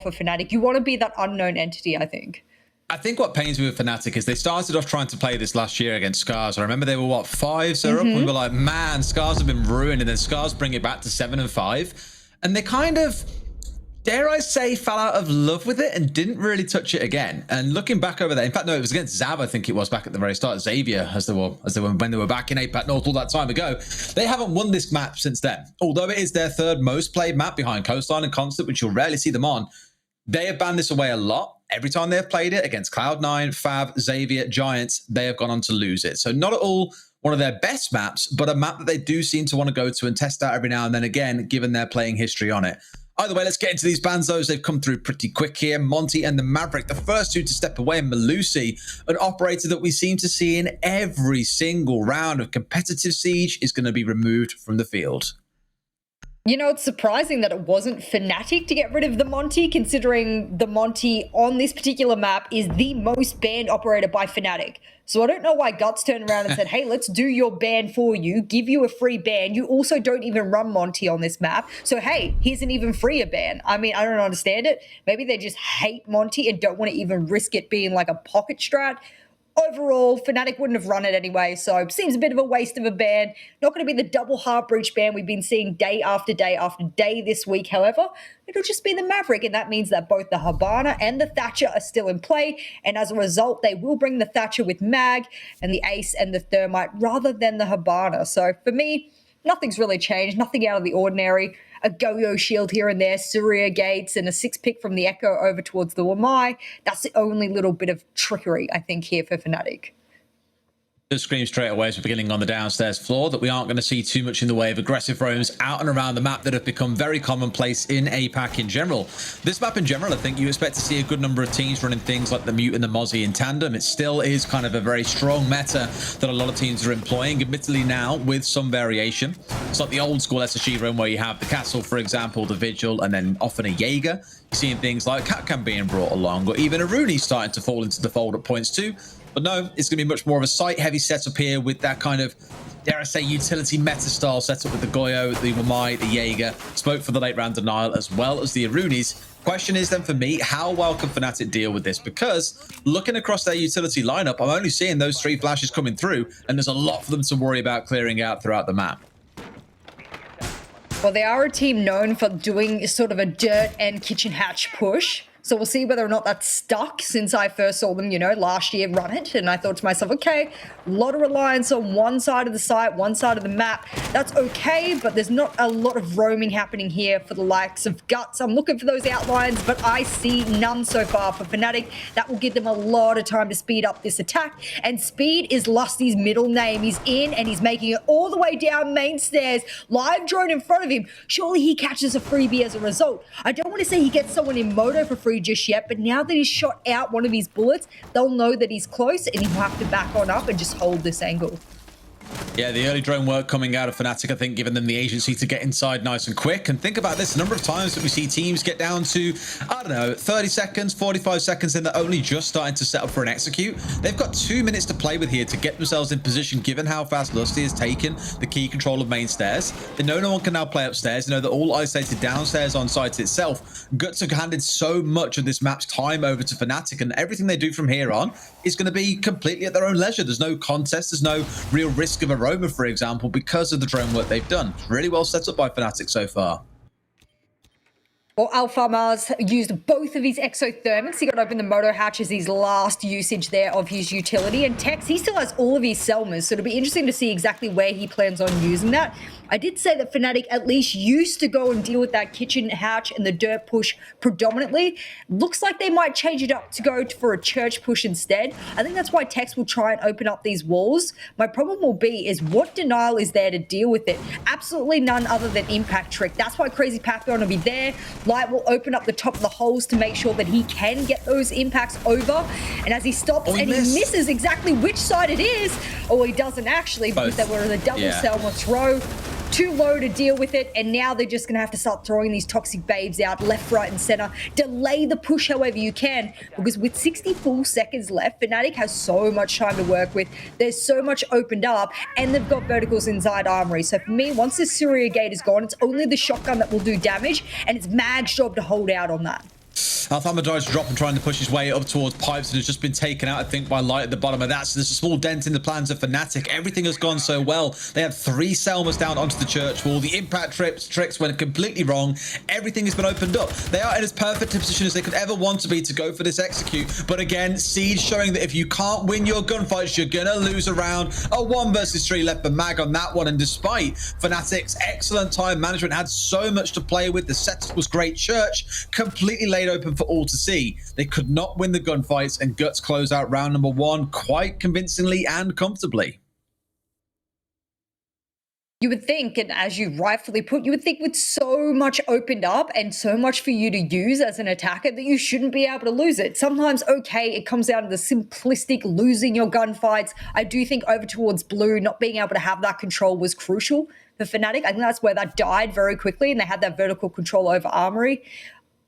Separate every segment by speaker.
Speaker 1: for Fnatic. You want to be that unknown entity, I think.
Speaker 2: I think what pains me with Fnatic is they started off trying to play this last year against Scars. I remember they were, what, 5-0 up? We were like, man, Scars have been ruined. And then Scars bring it back to 7-5. And they kind of, dare I say, fell out of love with it and didn't really touch it again. And looking back over there, in fact, no, it was against Zav, I think it was, back at the very start. Xavier, when they were back in APAC North all that time ago. They haven't won this map since then. Although it is their third most played map behind Coastline and Constant, which you'll rarely see them on. They have banned this away a lot. Every time they've played it against Cloud9, Fav, Xavier, Giants, they have gone on to lose it. So not at all one of their best maps, but a map that they do seem to want to go to and test out every now and then again, given their playing history on it. Either way, let's get into these bans, though. They've come through pretty quick here. Monty and the Maverick, the first two to step away, and Malusi, an operator that we seem to see in every single round of competitive Siege, is going to be removed from the field.
Speaker 1: You know, it's surprising that it wasn't Fnatic to get rid of the Monty, considering the Monty on this particular map is the most banned operator by Fnatic. So I don't know why Guts turned around and said, hey, let's do your ban for you, give you a free ban. You also don't even run Monty on this map. So, hey, here's an even freer ban. I mean, I don't understand it. Maybe they just hate Monty and don't want to even risk it being like a pocket strat. Overall, Fnatic wouldn't have run it anyway, so it seems a bit of a waste of a ban. Not going to be the double heart breach ban we've been seeing day after day after day this week, however. It'll just be the Maverick, and that means that both the Hibana and the Thatcher are still in play, and as a result, they will bring the Thatcher with Mag and the Ace and the Thermite rather than the Hibana. So for me, nothing's really changed, nothing out of the ordinary. A Go-Yo shield here and there, Surya Gates, and a 6-pick from the Echo over towards the Wamai. That's the only little bit of trickery, I think, here for Fnatic.
Speaker 2: Just scream straight away as we're beginning on the downstairs floor that we aren't going to see too much in the way of aggressive roams out and around the map that have become very commonplace in APAC in general. This map in general, I think you expect to see a good number of teams running things like the Mute and the Mozzie in tandem. It still is kind of a very strong meta that a lot of teams are employing, admittedly now with some variation. It's like the old school SSG roam where you have the Castle, for example, the Vigil, and then often a Jaeger. You're seeing things like Catcam being brought along, or even a Rooney starting to fall into the fold at points too. But no, it's going to be much more of a site-heavy setup here with that kind of, dare I say, utility meta-style setup with the Goyo, the Wamai, the Jaeger. Spoke for the late-round denial as well as the Arunis. Question is then for me, how well can Fnatic deal with this? Because looking across their utility lineup, I'm only seeing those 3 flashes coming through, and there's a lot for them to worry about clearing out throughout the map.
Speaker 1: Well, they are a team known for doing sort of a dirt and kitchen hatch push. So we'll see whether or not that's stuck since I first saw them, you know, last year run it. And I thought to myself, okay, a lot of reliance on one side of the site, one side of the map. That's okay, but there's not a lot of roaming happening here for the likes of Guts. I'm looking for those outlines, but I see none so far for Fnatic. That will give them a lot of time to speed up this attack. And Speed is Lusty's middle name. He's in and he's making it all the way down main stairs. Live drone in front of him. Surely he catches a freebie as a result. I don't want to say he gets someone in moto for free just yet, but now that he's shot out one of his bullets, they'll know that he's close and he'll have to back on up and just hold this angle.
Speaker 2: Yeah, the early drone work coming out of Fnatic, I think, giving them the agency to get inside nice and quick. And think about this, the number of times that we see teams get down to, I don't know, 30 seconds, 45 seconds, and they're only just starting to set up for an execute. They've got 2 minutes to play with here to get themselves in position, given how fast Lusty has taken the key control of main stairs. They know no one can now play upstairs. They know they're all isolated downstairs on site itself. Guts have handed so much of this map's time over to Fnatic, and everything they do from here on is going to be completely at their own leisure. There's no contest. There's no real risk of a Roma, for example, because of the drone work they've done. Really well set up by Fnatic so far.
Speaker 1: Well, Alpha Mars used both of his exothermics. He got open the moto hatch as his last usage there of his utility. And Tex, he still has all of his Selmas, so it'll be interesting to see exactly where he plans on using that. I did say that Fnatic at least used to go and deal with that kitchen hatch and the dirt push predominantly. Looks like they might change it up to go for a church push instead. I think that's why Tex will try and open up these walls. My problem will be is what denial is there to deal with it? Absolutely none other than Impact Trick. That's why Crazy Papillon will be there. Light will open up the top of the holes to make sure that he can get those impacts over. And as he stops he misses exactly which side it is, or he doesn't actually, because they were in the double Selma throw. Too low to deal with it, and now they're just going to have to start throwing these toxic babes out left, right, and center. Delay the push however you can, because with 60 full seconds left, Fnatic has so much time to work with. There's so much opened up, and they've got verticals inside Armory. So for me, once this Surya Gate is gone, it's only the shotgun that will do damage, and it's Mag's job to hold out on that.
Speaker 2: Alfama tries to drop and trying to push his way up towards pipes and has just been taken out, I think, by light at the bottom of that. So there's a small dent in the plans of Fnatic. Everything has gone so well. They have 3 Selmas down onto the church wall. The impact tricks went completely wrong. Everything has been opened up. They are in as perfect a position as they could ever want to be to go for this execute. But again, Siege showing that if you can't win your gunfights, you're going to lose a round. A 1 versus 3 left for Mag on that one. And despite Fnatic's excellent time management, had so much to play with. The setup was great. Church completely laid open for all to see. They could not win the gunfights, and Guts close out round number 1 quite convincingly and comfortably.
Speaker 1: You would think, and as you rightfully put, you would think with so much opened up and so much for you to use as an attacker that you shouldn't be able to lose it. Sometimes, okay, it comes down to the simplistic losing your gunfights. I do think over towards blue, not being able to have that control was crucial for Fnatic. I think that's where that died very quickly, and they had that vertical control over Armory.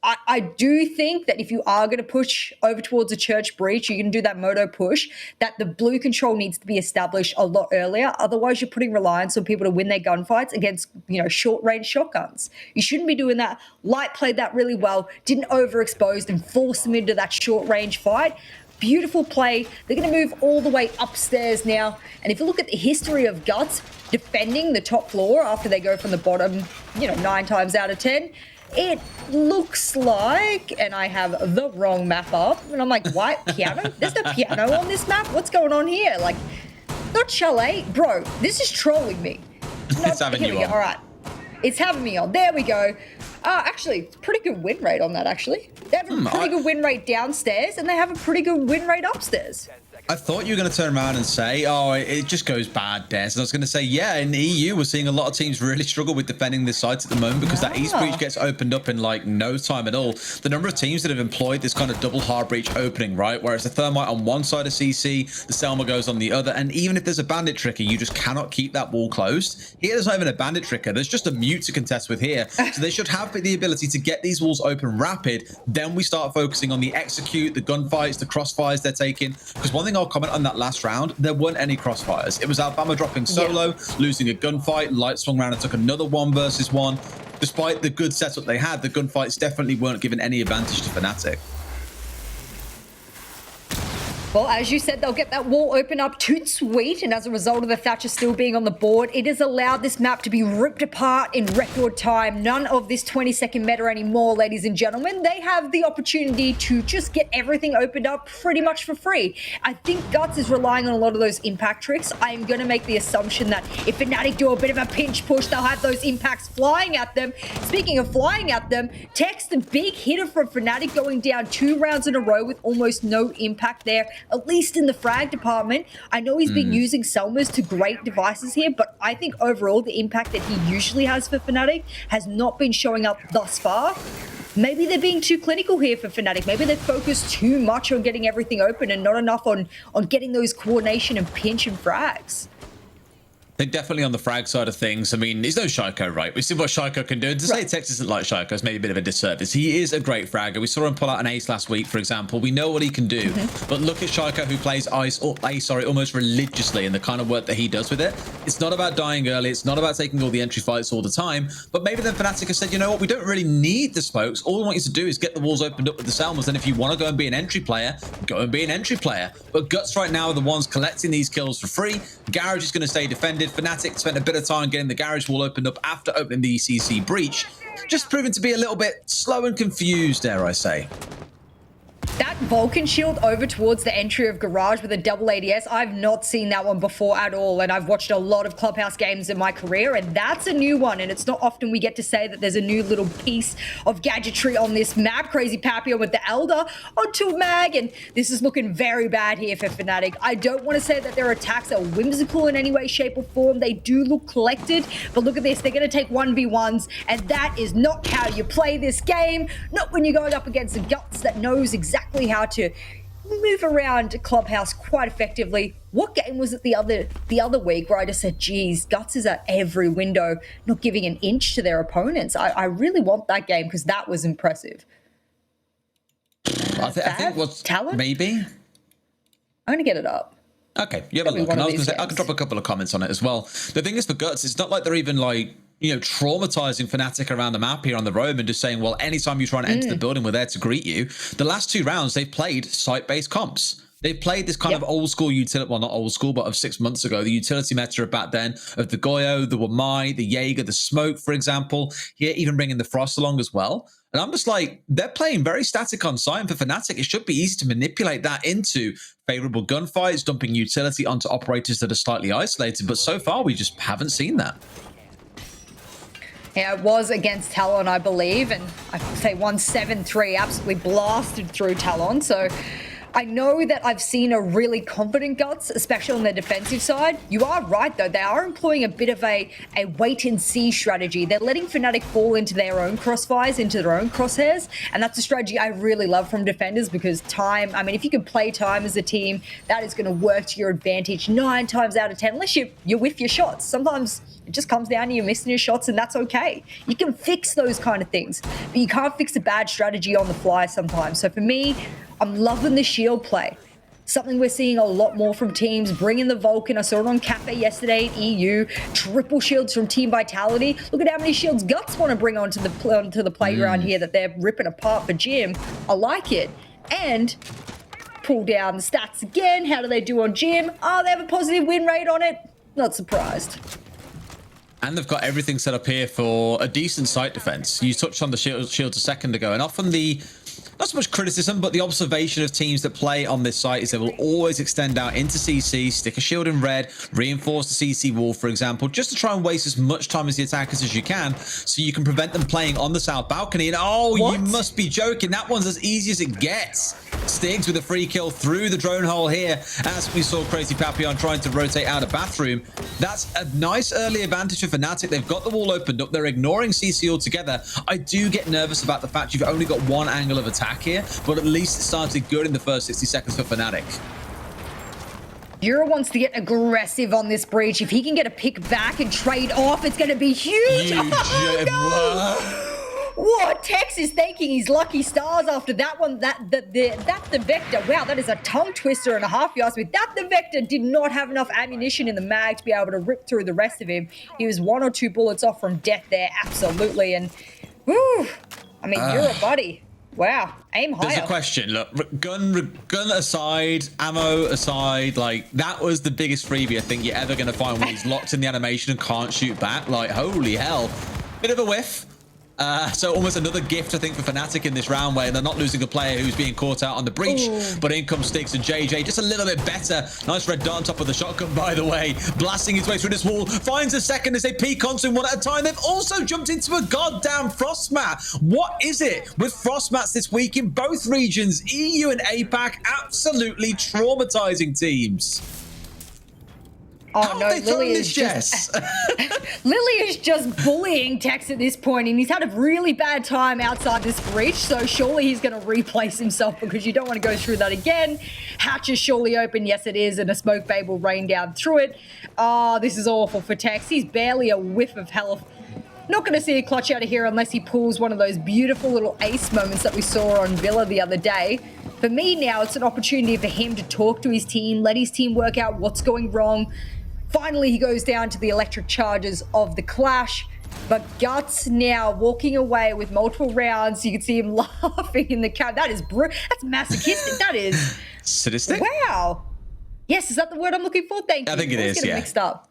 Speaker 1: I do think that if you are going to push over towards a church breach, you're going to do that moto push, that the blue control needs to be established a lot earlier. Otherwise, you're putting reliance on people to win their gunfights against, short-range shotguns. You shouldn't be doing that. Light played that really well, didn't overexpose and force them into that short-range fight. Beautiful play. They're going to move all the way upstairs now. And if you look at the history of Guts defending the top floor after they go from the bottom, 9 times out of 10, it looks like, and I have the wrong map up, and I'm like, white piano? There's no piano on this map? What's going on here? Like, not chalet? Bro, this is trolling me.
Speaker 2: It's having you on.
Speaker 1: All right. It's having me on. There we go. Actually, pretty good win rate on that, actually. They have a pretty good win rate downstairs, and they have a pretty good win rate upstairs.
Speaker 2: I thought you were going to turn around and say, oh, it just goes bad, Des. And I was going to say, yeah, in the EU, we're seeing a lot of teams really struggle with defending this site at the moment because that East breach gets opened up in like no time at all. The number of teams that have employed this kind of double hard breach opening, right? Whereas the Thermite on one side of CC, the Selma goes on the other. And even if there's a bandit tricker, you just cannot keep that wall closed. Here, there's not even a bandit tricker. There's just a mute to contest with here. So they should have the ability to get these walls open rapid. Then we start focusing on the execute, the gunfights, the crossfires they're taking. Because one thing I'll comment on that last round, there weren't any crossfires. It was Alabama dropping solo, losing a gunfight. Light swung around and took another 1 versus 1. Despite the good setup they had, the gunfights definitely weren't given any advantage to Fnatic.
Speaker 1: Well, as you said, they'll get that wall open up toot sweet, and as a result of the Thatcher still being on the board, it has allowed this map to be ripped apart in record time. None of this 20-second meta anymore, ladies and gentlemen. They have the opportunity to just get everything opened up pretty much for free. I think Guts is relying on a lot of those impact tricks. I am going to make the assumption that if Fnatic do a bit of a pinch push, they'll have those impacts flying at them. Speaking of flying at them, Tex, the big hitter from Fnatic, going down 2 rounds in a row with almost no impact there, at least in the frag department. I know he's been using Selmas to great devices here, but I think overall the impact that he usually has for Fnatic has not been showing up thus far. Maybe they're being too clinical here for Fnatic. Maybe they're focused too much on getting everything open and not enough on getting those coordination and pinch and frags.
Speaker 2: They're definitely on the frag side of things. I mean, he's no Shaiko, right? We see what Shaiko can do. And to say Tex isn't like Shaiko is maybe a bit of a disservice. He is a great fragger. We saw him pull out an ace last week, for example. We know what he can do. But look at Shaiko, who plays ace almost religiously, and the kind of work that he does with it. It's not about dying early. It's not about taking all the entry fights all the time. But maybe then Fnatic has said, you know what? We don't really need the smokes. All we want you to do is get the walls opened up with the Selmas. And if you want to go and be an entry player, go and be an entry player. But Guts right now are the ones collecting these kills for free. Garage is going to stay defended. Fnatic spent a bit of time getting the garage wall opened up after opening the ECC breach. Just proven to be a little bit slow and confused, dare I say.
Speaker 1: That Vulcan shield over towards the entry of Garage with a double ADS, I've not seen that one before at all, and I've watched a lot of Clubhouse games in my career, and that's a new one, and it's not often we get to say that there's a new little piece of gadgetry on this map. Crazy Papillon with the Elder onto Mag, and this is looking very bad here for Fnatic. I don't want to say that their attacks are whimsical in any way, shape, or form. They do look collected, but look at this. They're going to take 1v1s, and that is not how you play this game. Not when you're going up against the Guts that knows exactly how to move around Clubhouse quite effectively. What game was it the other week where I just said, geez, Guts is at every window, not giving an inch to their opponents? I really want that game because that was impressive.
Speaker 2: I think what's
Speaker 1: talent?
Speaker 2: Maybe.
Speaker 1: I'm going to get it up.
Speaker 2: Okay, you have a look. And I can drop a couple of comments on it as well. The thing is for Guts, it's not like they're even like traumatizing Fnatic around the map here on the roam and just saying, well, anytime you try and enter the building, we're there to greet you. The last 2 rounds, they've played site-based comps. They've played this kind of old school utility, well, not old school, but of 6 months ago, the utility meta of back then of the Goyo, the Wamai, the Jaeger, the Smoke, for example. Here, even bringing the Frost along as well. And I'm just like, they're playing very static on site. And for Fnatic, it should be easy to manipulate that into favorable gunfights, dumping utility onto operators that are slightly isolated. But so far, we just haven't seen that.
Speaker 1: Yeah, it was against Talon, I believe, and I say 1-7-3, absolutely blasted through Talon. So I know that I've seen a really confident Guts, especially on the defensive side. You are right, though. They are employing a bit of a wait-and-see strategy. They're letting Fnatic fall into their own crossfires, into their own crosshairs, and that's a strategy I really love from defenders because time, I mean, if you can play time as a team, that is going to work to your advantage 9 times out of 10, unless you whiff your shots. Sometimes it just comes down to you missing your shots, and that's okay. You can fix those kind of things, but you can't fix a bad strategy on the fly sometimes. So for me, I'm loving the shield play. Something we're seeing a lot more from teams, bringing the Vulcan. I saw it on Cafe yesterday at EU. Triple shields from Team Vitality. Look at how many shields Guts want to bring onto the playground here that they're ripping apart for Jim. I like it. And pull down the stats again. How do they do on Jim? Oh, they have a positive win rate on it. Not surprised.
Speaker 2: And they've got everything set up here for a decent site defense. You touched on the shields a second ago, and often not so much criticism, but the observation of teams that play on this site is they will always extend out into CC, stick a shield in red, reinforce the CC wall, for example, just to try and waste as much time as the attackers as you can, so you can prevent them playing on the south balcony. And you must be joking. That one's as easy as it gets. Stiggs with a free kill through the drone hole here, as we saw Crazy Papillon trying to rotate out of bathroom. That's a nice early advantage for Fnatic. They've got the wall opened up. They're ignoring CC altogether. I do get nervous about the fact you've only got one angle of attack here, but at least it started good in the first 60 seconds for Fnatic.
Speaker 1: Euro wants to get aggressive on this breach. If he can get a pick back and trade off, it's going to be huge. Oh, no. What? Tex is thanking his lucky stars after that one. That the Vector. Wow, that is a tongue twister and a half, you asked me. That the Vector did not have enough ammunition in the mag to be able to rip through the rest of him. He was 1 or 2 bullets off from death there, absolutely. And, whew, I mean, you're a buddy. Wow, aim higher.
Speaker 2: There's a question. Look, gun aside, ammo aside, like, that was the biggest freebie I think you're ever going to find when he's locked in the animation and can't shoot back. Like, holy hell. Bit of a whiff. So almost another gift, I think, for Fnatic in this round, where they're not losing a player who's being caught out on the breach. Ooh. But in comes Stiggs and JJ, just a little bit better. Nice red dart on top of the shotgun, by the way. Blasting his way through this wall. Finds a second as they peek onto him one at a time. They've also jumped into a goddamn frost mat. What is it with frost mats this week in both regions? EU and APAC, absolutely traumatizing teams.
Speaker 1: Oh no, Lily is just Lily is just bullying Tex at this point, and he's had a really bad time outside this breach, so surely he's going to replace himself because you don't want to go through that again. Hatch is surely open, yes it is, and a smoke babe will rain down through it. Oh, this is awful for Tex. He's barely a whiff of health. Not going to see a clutch out of here unless he pulls one of those beautiful little ace moments that we saw on Villa the other day. For me now, it's an opportunity for him to talk to his team, let his team work out what's going wrong. Finally, he goes down to the electric charges of the clash, but Guts now walking away with multiple rounds. You can see him laughing in the car. That's masochistic. That is
Speaker 2: sadistic.
Speaker 1: Wow. Yes, is that the word I'm looking for? Thank you.
Speaker 2: I think it is. Yeah.
Speaker 1: Mixed up.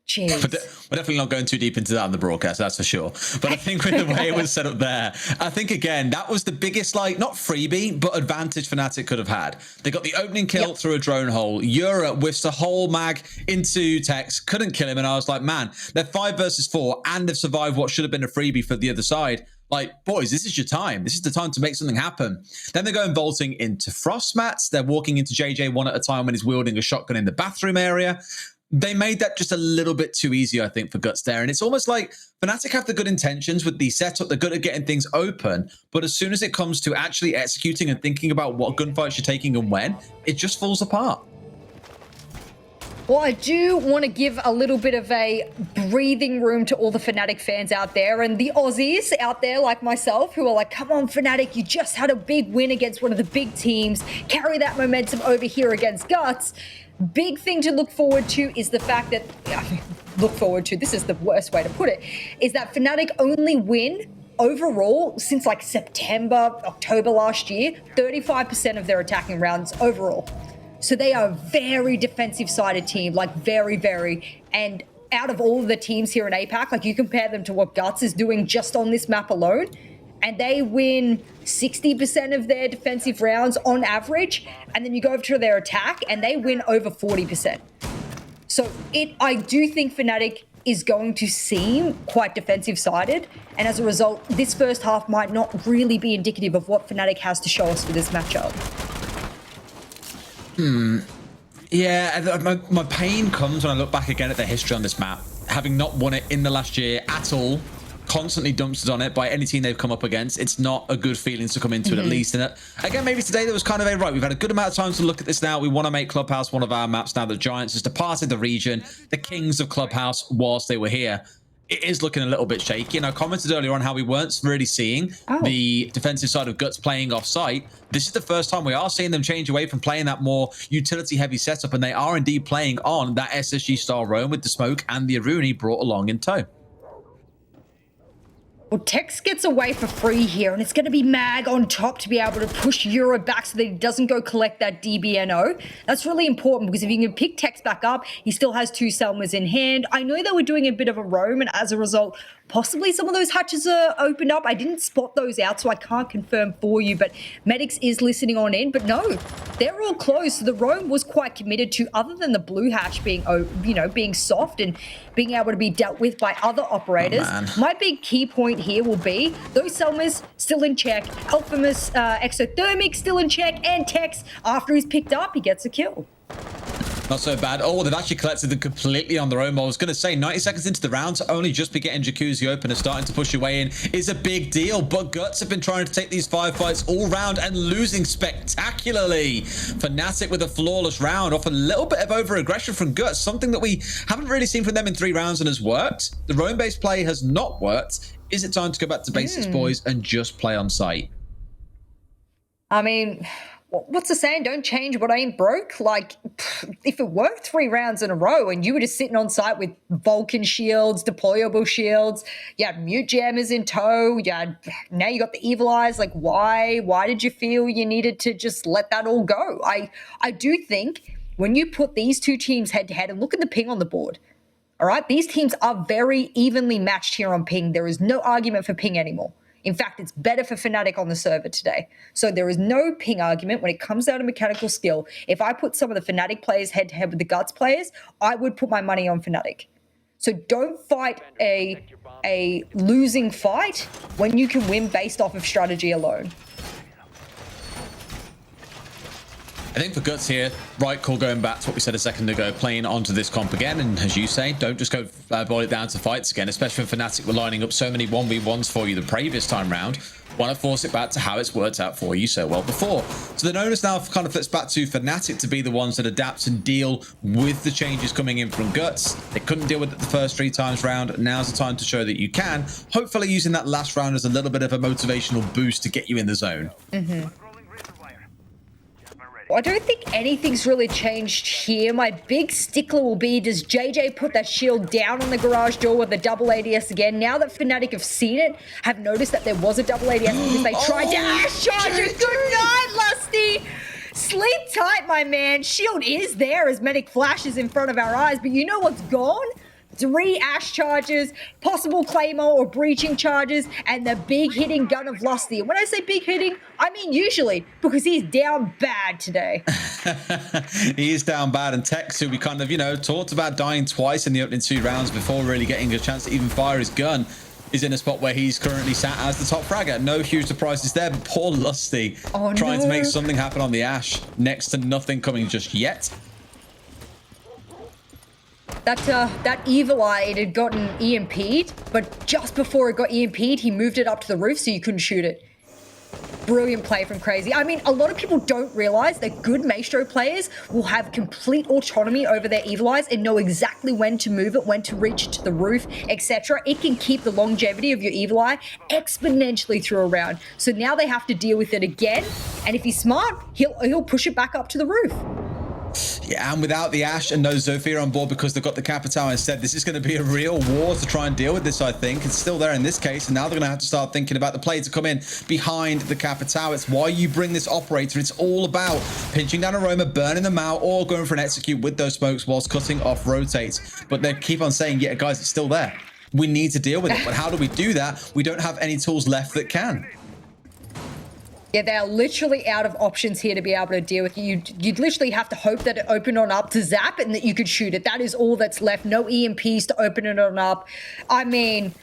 Speaker 1: Jeez.
Speaker 2: But we're definitely not going too deep into that on the broadcast, that's for sure. But I think with the way it was set up there, I think, again, that was the biggest, like, not freebie, but advantage Fnatic could have had. They got the opening kill through a drone hole. Yura whiffs a whole mag into Tex, couldn't kill him, and I was like, man, they're 5 versus 4, and they've survived what should have been a freebie for the other side. Like, boys, this is your time. This is the time to make something happen. Then they're going vaulting into frost mats. They're walking into JJ one at a time when he's wielding a shotgun in the bathroom area. They made that just a little bit too easy, I think, for Guts there. And it's almost like Fnatic have the good intentions with the setup. They're good at getting things open. But as soon as it comes to actually executing and thinking about what gunfights you're taking and when, it just falls apart.
Speaker 1: Well, I do want to give a little bit of a breathing room to all the Fnatic fans out there and the Aussies out there like myself who are like, come on, Fnatic, you just had a big win against one of the big teams. Carry that momentum over here against Guts. Big thing to look forward to is the fact that look forward to, this is the worst way to put it, is that Fnatic only win overall since like September, October last year, 35% of their attacking rounds overall. So they are a very defensive-sided team, like very, and out of all of the teams here in APAC, like you compare them to what Guts is doing just on this map alone, and they win 60% of their defensive rounds on average, and then you go over to their attack and they win over 40%. So I do think Fnatic is going to seem quite defensive-sided, and as a result, this first half might not really be indicative of what Fnatic has to show us for this matchup.
Speaker 2: Yeah, my pain comes when I look back again at the history on this map. Having not won it in the last year at all, constantly dumpstered on it by any team they've come up against. It's not a good feeling to come into it, at least. And again, maybe today there was kind of a, right, we've had a good amount of time to look at this now. We want to make Clubhouse one of our maps now. The Giants has departed the region, the kings of Clubhouse whilst they were here. It is looking a little bit shaky. And I commented earlier on how we weren't really seeing the defensive side of Guts playing off site. This is the first time we are seeing them change away from playing that more utility heavy setup. And they are indeed playing on that SSG style roam with the smoke and the Aruni brought along in tow.
Speaker 1: Well, Tex gets away for free here, and it's going to be Mag on top to be able to push Euro back so that he doesn't go collect that DBNO. That's really important, because if you can pick Tex back up, he still has 2 Selmas in hand. I know they were doing a bit of a roam, and as a result, possibly some of those hatches are opened up. I didn't spot those out, so I can't confirm for you, but Medics is listening on in. But no, they're all closed. So the roam was quite committed to, other than the blue hatch being, being soft and being able to be dealt with by other operators. My big key point here will be those Selmas still in check, Alphamus Exothermic still in check, and Tex, after he's picked up, he gets a kill.
Speaker 2: Not so bad. Oh, they've actually collected them completely on their own. I was going to say 90 seconds into the round to only just be getting Jacuzzi open and starting to push your way in is a big deal. But Guts have been trying to take these 5 fights all round and losing spectacularly. Fnatic with a flawless round off a little bit of over-aggression from Guts, something that we haven't really seen from them in 3 rounds and has worked. The roam-based play has not worked. Is it time to go back to basics, boys, and just play on site?
Speaker 1: I mean, what's the saying? Don't change what ain't broke. Like, if it worked 3 rounds in a row and you were just sitting on site with Vulcan shields, deployable shields, you had mute jammers in tow, now you got the evil eyes. Like, why did you feel you needed to just let that all go? I do think when you put these 2 teams head to head, and look at the ping on the board, all right, these teams are very evenly matched here on ping. There is no argument for ping anymore. In fact, it's better for Fnatic on the server today. So there is no ping argument when it comes down to mechanical skill. If I put some of the Fnatic players head-to-head with the Guts players, I would put my money on Fnatic. So don't fight a losing fight when you can win based off of strategy alone.
Speaker 2: I think for Guts here, right call going back to what we said a second ago, playing onto this comp again, and as you say, don't just go boil it down to fights again, especially when Fnatic were lining up so many 1v1s for you the previous time round. Want to force it back to how it's worked out for you so well before. So the onus now kind of flips back to Fnatic to be the ones that adapt and deal with the changes coming in from Guts. They couldn't deal with it the first 3 times round. Now's the time to show that you can, hopefully using that last round as a little bit of a motivational boost to get you in the zone.
Speaker 1: I don't think anything's really changed here. My big stickler will be, does JJ put that shield down on the garage door with the double ADS again? Now that Fnatic have seen it, have noticed that there was a double ADS because they tried to Ash charge it. Good night, Lusty. Sleep tight, my man. Shield is there as Medic flashes in front of our eyes, but you know what's gone? 3 Ash charges, possible Claymore or breaching charges, and the big hitting gun of Lusty. And when I say big hitting, I mean usually, because he's down bad today.
Speaker 2: He is down bad, and Tex, who we kind of, talked about dying twice in the opening 2 rounds before really getting a chance to even fire his gun, is in a spot where he's currently sat as the top fragger. No huge surprises there, but poor Lusty trying to make something happen on the Ash. Next to nothing coming just yet.
Speaker 1: That Evil Eye, it had gotten EMP'd, but just before it got EMP'd, he moved it up to the roof so you couldn't shoot it. Brilliant play from Crazy. I mean, a lot of people don't realize that good Maestro players will have complete autonomy over their Evil Eyes and know exactly when to move it, when to reach it to the roof, etc. It can keep the longevity of your Evil Eye exponentially through a round. So now they have to deal with it again, and if he's smart, he'll push it back up to the roof.
Speaker 2: Yeah, and without the Ashe and no Zofia on board because they've got the Capitao instead, this is going to be a real war to try and deal with this, I think. It's still there in this case, and now they're going to have to start thinking about the play to come in behind the Capitao. It's why you bring this operator. It's all about pinching down Aroma, burning them out, or going for an execute with those smokes whilst cutting off rotates. But they keep on saying, yeah, guys, it's still there. We need to deal with it. But how do we do that? We don't have any tools left that can.
Speaker 1: Yeah, they're literally out of options here to be able to deal with you. You'd literally have to hope that it opened on up to zap and that you could shoot it. That is all that's left. No EMPs to open it on up. I mean,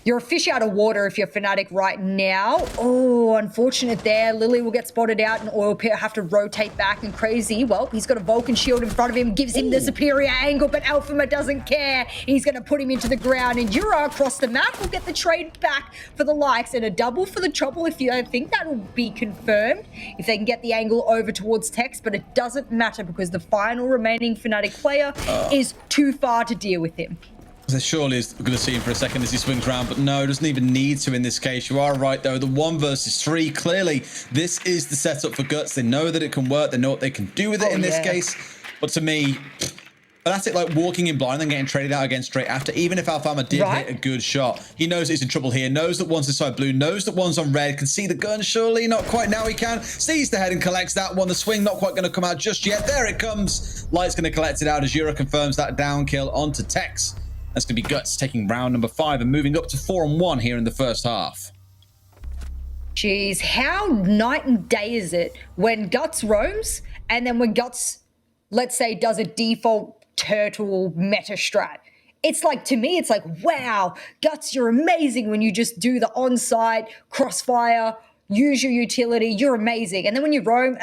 Speaker 1: you're a fish out of water if you're Fnatic right now. Oh, unfortunate there. Lily will get spotted out and Oil Pit have to rotate back and crazy. Well, he's got a Vulcan shield in front of him, gives him the superior angle, but Alphama doesn't care. He's going to put him into the ground, and Yura across the map will get the trade back for the likes and a double for the trouble. If you don't think that will be confirmed, if they can get the angle over towards Tex, but it doesn't matter because the final remaining Fnatic player is too far to deal with him.
Speaker 2: There surely is going to see him for a second as he swings around, but no, doesn't even need to in this case. You are right, though. The 1 versus 3, clearly, this is the setup for Guts. They know that it can work. They know what they can do with it in this case. But to me, that's it, like walking in blind and getting traded out again straight after. Even if Alphama did hit a good shot, he knows he's in trouble here, knows that one's inside blue, knows that one's on red, can see the gun, surely not quite now he can. Sees the head and collects that one. The swing not quite going to come out just yet. There it comes. Light's going to collect it out as Yura confirms that down kill onto Tex. That's going to be Guts taking round number 5 and moving up to 4-1 here in the first half.
Speaker 1: Jeez, how night and day is it when Guts roams and then when Guts, let's say, does a default turtle meta strat? It's like, to me, it's like, wow, Guts, you're amazing when you just do the on-site, crossfire, use your utility, you're amazing. And then when you roam,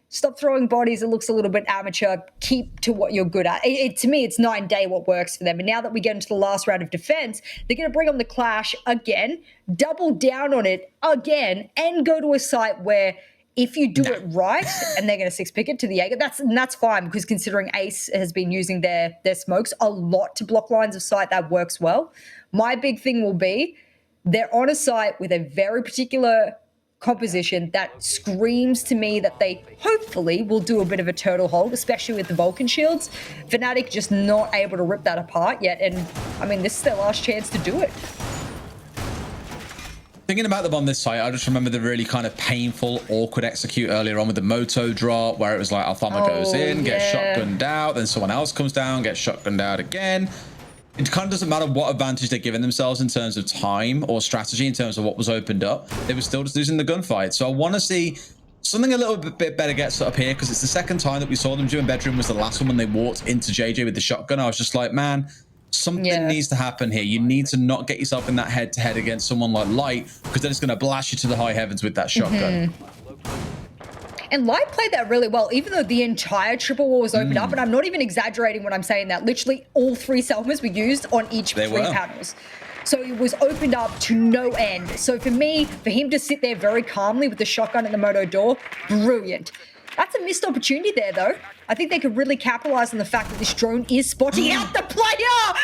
Speaker 1: stop throwing bodies. It looks a little bit amateur. Keep to what you're good at. To me, it's night and day what works for them. And now that we get into the last round of defense, they're going to bring on the Clash again, double down on it again, and go to a site where if you do it right, and they're going to 6-pick it to the Jaeger, that's fine, because considering Ace has been using their smokes a lot to block lines of sight, that works well. My big thing will be they're on a site with a very particular composition that screams to me that they hopefully will do a bit of a turtle hold, especially with the Vulcan shields. Fnatic just not able to rip that apart yet, and I mean, this is their last chance to do it.
Speaker 2: Thinking about them on this site, I just remember the really kind of painful, awkward execute earlier on with the Moto drop, where it was like Alphama goes in, gets shotgunned out, then someone else comes down, gets shotgunned out again. It kind of doesn't matter what advantage they're giving themselves in terms of time or strategy, in terms of what was opened up. They were still just losing the gunfight. So I want to see something a little bit better get set up here, because it's the second time that we saw them. Doing bedroom was the last one when they walked into JJ with the shotgun. I was just like, man, something needs to happen here. You need to not get yourself in that head-to-head against someone like Light, because then it's going to blast you to the high heavens with that shotgun.
Speaker 1: And Light played that really well, even though the entire triple wall was opened up. And I'm not even exaggerating when I'm saying that. Literally all 3 Selmas were used on each 3 panels. So it was opened up to no end. So for me, for him to sit there very calmly with the shotgun at the Moto door, brilliant. That's a missed opportunity there, though. I think they could really capitalize on the fact that this drone is spotting out the player.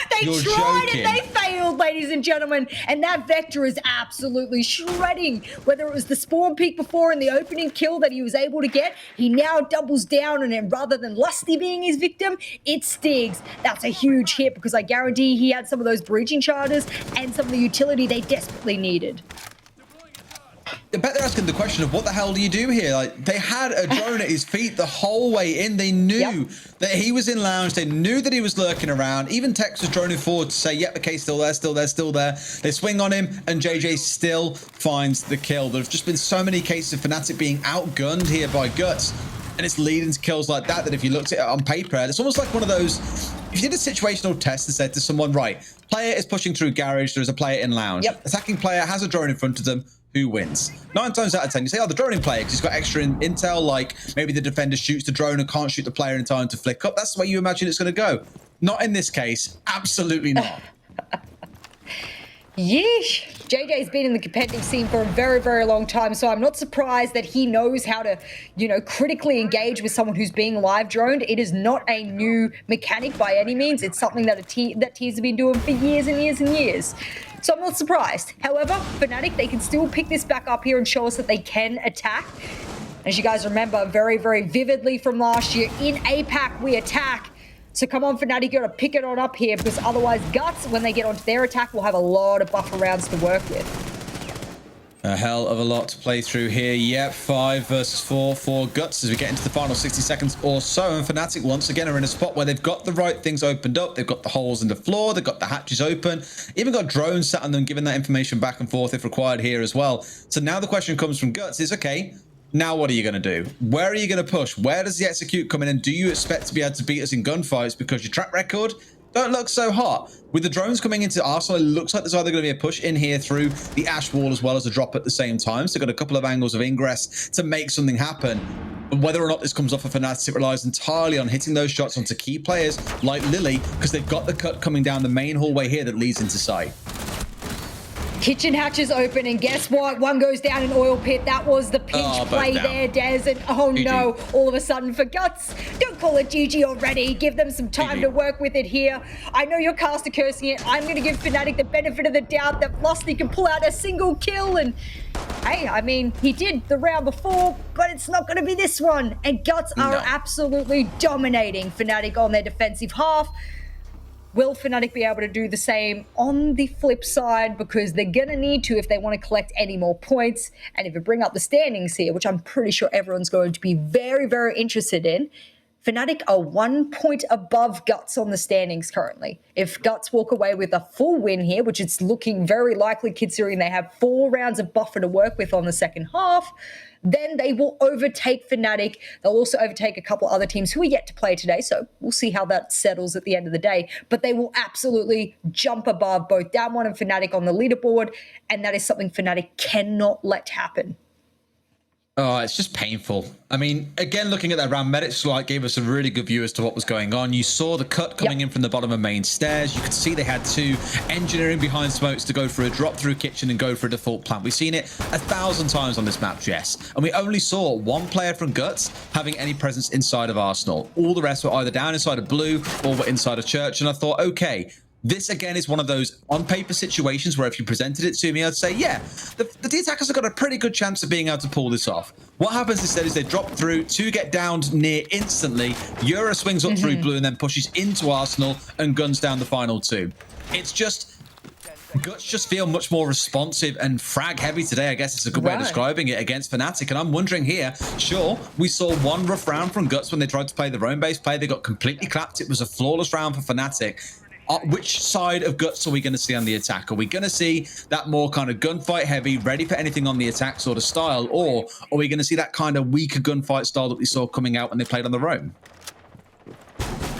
Speaker 1: They tried and they failed, ladies and gentlemen. And that Vector is absolutely shredding. Whether it was the spawn peek before and the opening kill that he was able to get, he now doubles down on it. Rather than Lusty being his victim, it's Stigs. That's a huge hit, because I guarantee he had some of those breaching charges and some of the utility they desperately needed.
Speaker 2: I bet they're asking the question of what the hell do you do here? Like, they had a drone at his feet the whole way in. They knew that he was in lounge. They knew that he was lurking around. Even Tex was droning forward to say, yep, okay, still there, still there, still there. They swing on him, and JJ still finds the kill. There have just been so many cases of Fnatic being outgunned here by Guts, and it's leading to kills like that, that if you looked at it on paper, it's almost like one of those, if you did a situational test and said to someone, right, player is pushing through garage, there's a player in lounge. Attacking player has a drone in front of them, who wins? 9 times out of 10, you say, oh, the droning player, because he's got extra intel, like maybe the defender shoots the drone and can't shoot the player in time to flick up. That's the way you imagine it's going to go. Not in this case. Absolutely not.
Speaker 1: Yeesh. JJ's been in the competitive scene for a very, very long time, so I'm not surprised that he knows how to, you know, critically engage with someone who's being live droned. It is not a new mechanic by any means. It's something that teams have been doing for years and years and years. So I'm not surprised. However, Fnatic, they can still pick this back up here and show us that they can attack. As you guys remember very, very vividly from last year, in APAC, we attack. So come on, Fnatic, you got to pick it on up here, because otherwise Guts, when they get onto their attack, will have a lot of buffer rounds to work with.
Speaker 2: A hell of a lot to play through here. Yep, 5 versus 4 for Guts as we get into the final 60 seconds or so. And Fnatic once again are in a spot where they've got the right things opened up. They've got the holes in the floor. They've got the hatches open. Even got drones sat on them, giving that information back and forth if required here as well. So now the question comes from Guts is, okay, now what are you going to do? Where are you going to push? Where does the execute come in? And do you expect to be able to beat us in gunfights because your track record don't look so hot? With the drones coming into Arsenal, it looks like there's either going to be a push in here through the ash wall as well as a drop at the same time. So got a couple of angles of ingress to make something happen. But whether or not this comes off of Fnatic, it relies entirely on hitting those shots onto key players like Lily, because they've got the cut coming down the main hallway here that leads into site.
Speaker 1: Kitchen hatches open, and guess what? One goes down an oil pit. That was the pinch play there, Des. And oh
Speaker 2: GG.
Speaker 1: No, all of a sudden for Guts. Don't call it GG already. Give them some time to work with it here. I know you're caster cursing it. I'm going to give Fnatic the benefit of the doubt that Lusty can pull out a single kill. And hey, I mean, he did the round before, but it's not going to be this one. And Guts are absolutely dominating Fnatic on their defensive half. Will Fnatic be able to do the same on the flip side? Because they're going to need to if they want to collect any more points. And if we bring up the standings here, which I'm pretty sure everyone's going to be very, very interested in, Fnatic are 1 point above Guts on the standings currently. If Guts walk away with a full win here, which it's looking very likely considering they have 4 rounds of buffer to work with on the second half, then they will overtake Fnatic. They'll also overtake a couple other teams who are yet to play today, so we'll see how that settles at the end of the day. But they will absolutely jump above both Down1 and Fnatic on the leaderboard, and that is something Fnatic cannot let happen.
Speaker 2: Oh, it's just painful. I mean, again, looking at that round, Medic's like gave us a really good view as to what was going on. You saw the cut coming in from the bottom of main stairs. You could see they had 2 engineering behind smokes to go for a drop through kitchen and go for a default plant. We've seen it 1,000 times on this map, Jess. And we only saw 1 player from Guts having any presence inside of Arsenal. All the rest were either down inside of Blue or were inside of Church. And I thought, okay, this, again, is one of those on-paper situations where if you presented it to me, I'd say, yeah, the attackers have got a pretty good chance of being able to pull this off. What happens instead is they drop through, 2 get downed near instantly, Euro swings up through Blue and then pushes into Arsenal and guns down the final 2. It's just, Guts just feel much more responsive and frag-heavy today, I guess it's a good way of describing it, against Fnatic. And I'm wondering here, sure, we saw 1 rough round from Guts when they tried to play their own base play. They got completely clapped. It was a flawless round for Fnatic. Which side of Guts are we going to see on the attack? Are we going to see that more kind of gunfight heavy, ready for anything on the attack sort of style? Or are we going to see that kind of weaker gunfight style that we saw coming out when they played on the roam?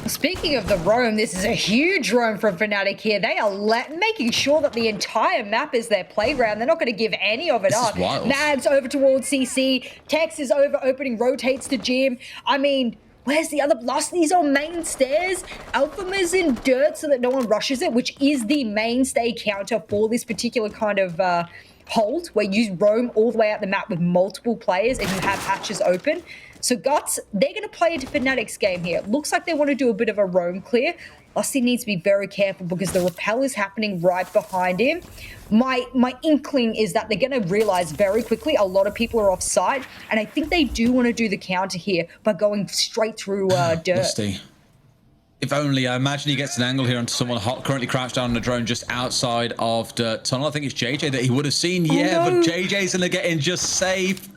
Speaker 1: Speaking of the roam, this is a huge roam from Fnatic here. They are making sure that the entire map is their playground. They're not going to give any of it up. Mags over towards CC. Tex is over opening, rotates to Jim. I mean, where's the other? Lusty's on main stairs. Alphama's in dirt so that no one rushes it, which is the mainstay counter for this particular kind of hold, where you roam all the way out the map with multiple players and you have hatches open. So Guts, they're going to play into Fnatic's game here. Looks like they want to do a bit of a roam clear. Lusty needs to be very careful because the rappel is happening right behind him. My inkling is that they're going to realize very quickly a lot of people are offside, and I think they do want to do the counter here by going straight through dirt.
Speaker 2: Lusty. If only. I imagine he gets an angle here onto someone hot, currently crouched down on the drone just outside of the tunnel. I think it's JJ that he would have seen. But JJ's going to get in just safe.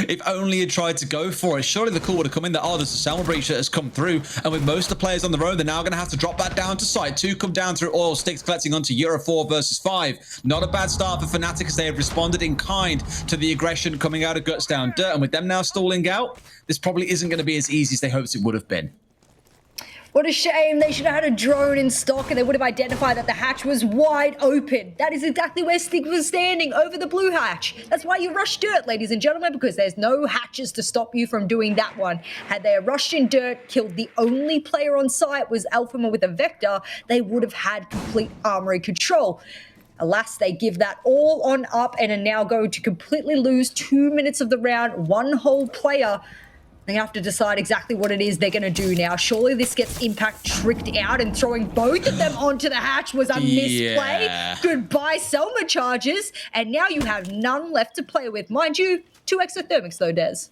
Speaker 2: If only he tried to go for it. Surely the call would have come in that, oh, there's a Selma breach that has come through. And with most of the players on the road, they're now going to have to drop that down to site. 2 come down through oil, sticks collecting onto Euro 4 versus 5. Not a bad start for Fnatic as they have responded in kind to the aggression coming out of Guts down dirt. And with them now stalling out, this probably isn't going to be as easy as they hoped it would have been.
Speaker 1: What a shame. They should have had a drone in stock and they would have identified that the hatch was wide open. That is exactly where Stig was standing, over the blue hatch. That's why you rush dirt, ladies and gentlemen, because there's no hatches to stop you from doing that one. Had they rushed in dirt, killed the only player on site was Alphama with a Vector, they would have had complete armory control. Alas, they give that all on up and are now going to completely lose 2 minutes of the round, 1 whole player. They have to decide exactly what it is they're going to do now. Surely this gets Impact tricked out, and throwing both of them onto the hatch was a misplay. Goodbye, Selma charges. And now you have none left to play with. Mind you, 2 exothermics though, Des.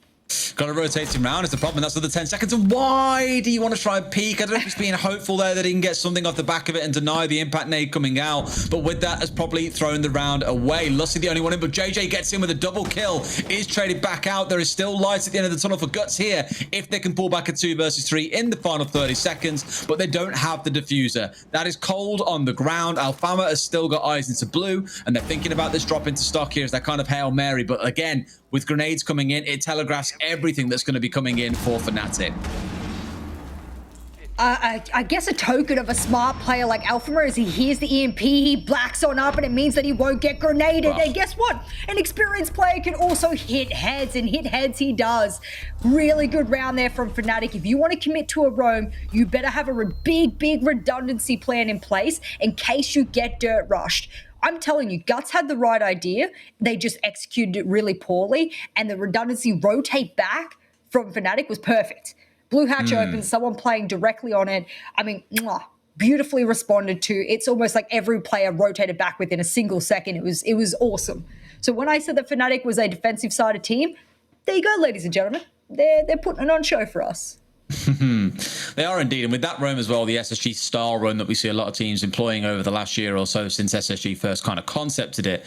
Speaker 2: Got to rotate him around is the problem. That's another 10 seconds. And why do you want to try a peek? I don't know if he's being hopeful there that he can get something off the back of it and deny the impact nade coming out. But with that, has probably thrown the round away. Lusty the only one in, but JJ gets in with a double kill. Is traded back out. There is still lights at the end of the tunnel for Guts here. If they can pull back a 2 versus 3 in the final 30 seconds, but they don't have the diffuser. That is cold on the ground. Alfama has still got eyes into blue, and they're thinking about this drop into stock here as that kind of Hail Mary. But again, with grenades coming in, it telegraphs everything that's going to be coming in for Fnatic.
Speaker 1: I guess a token of a smart player like Alfama is he hears the EMP, he blacks on up, and it means that he won't get grenaded. And guess what? An experienced player can also hit heads, and hit heads he does. Really good round there from Fnatic. If you want to commit to a roam, you better have a big redundancy plan in place in case you get dirt rushed. I'm telling you, Guts had the right idea. They just executed it really poorly, and the redundancy rotate back from Fnatic was perfect. Blue hatch open, someone playing directly on it. I mean, beautifully responded to. It's almost like every player rotated back within a single second. It was awesome. So when I said that Fnatic was a defensive-sided team, there you go, ladies and gentlemen. They're putting it on show for us.
Speaker 2: They are indeed, and with that roam as well, the SSG style roam that we see a lot of teams employing over the last year or so since SSG first kind of concepted it,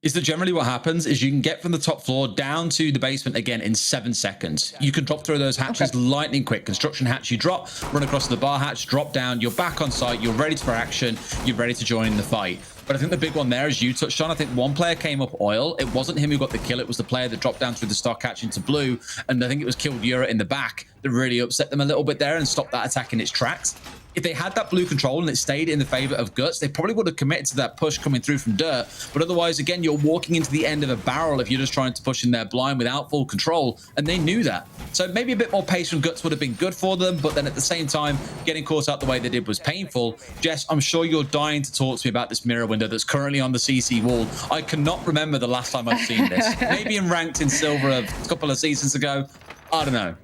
Speaker 2: is that generally what happens is you can get from the top floor down to the basement again in 7 seconds. You can drop through those hatches lightning quick. Construction hatch, you drop, run across the bar hatch, drop down, you're back on site, you're ready for action, you're ready to join in the fight. But I think the big one there, as you touched on, I think one player came up oil. It wasn't him who got the kill. It was the player that dropped down through the stock hatch into blue. And I think it was killed Yura in the back that really upset them a little bit there and stopped that attack in its tracks. If they had that blue control and it stayed in the favor of Guts, they probably would have committed to that push coming through from dirt. But otherwise, again, you're walking into the end of a barrel if you're just trying to push in there blind without full control. And they knew that. So maybe a bit more pace from Guts would have been good for them. But then at the same time, getting caught out the way they did was painful. Jess, I'm sure you're dying to talk to me about this mirror window that's currently on the CC wall. I cannot remember the last time I've seen this. Maybe in ranked in silver a couple of seasons ago. I don't know.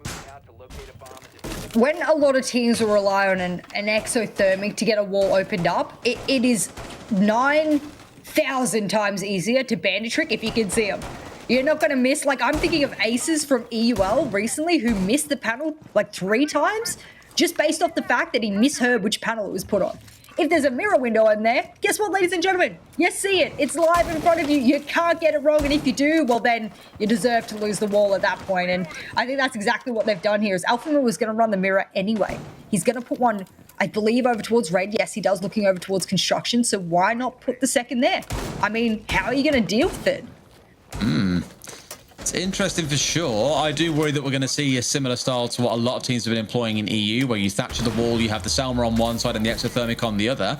Speaker 1: When a lot of teams will rely on an exothermic to get a wall opened up, it is 9,000 times easier to bandit trick if you can see them. You're not going to miss, like I'm thinking of aces from EUL recently who missed the panel like 3 times just based off the fact that he misheard which panel it was put on. If there's a mirror window in there, guess what, ladies and gentlemen? You see it. It's live in front of you. You can't get it wrong. And if you do, well, then you deserve to lose the wall at that point. And I think that's exactly what they've done here is Alfama was going to run the mirror anyway. He's going to put one, I believe, over towards red. Yes, he does, looking over towards construction. So why not put the second there? I mean, how are you going to deal with it?
Speaker 2: It's interesting for sure. I do worry that we're going to see a similar style to what a lot of teams have been employing in EU, where you thatcher the wall, you have the Selma on one side and the exothermic on the other.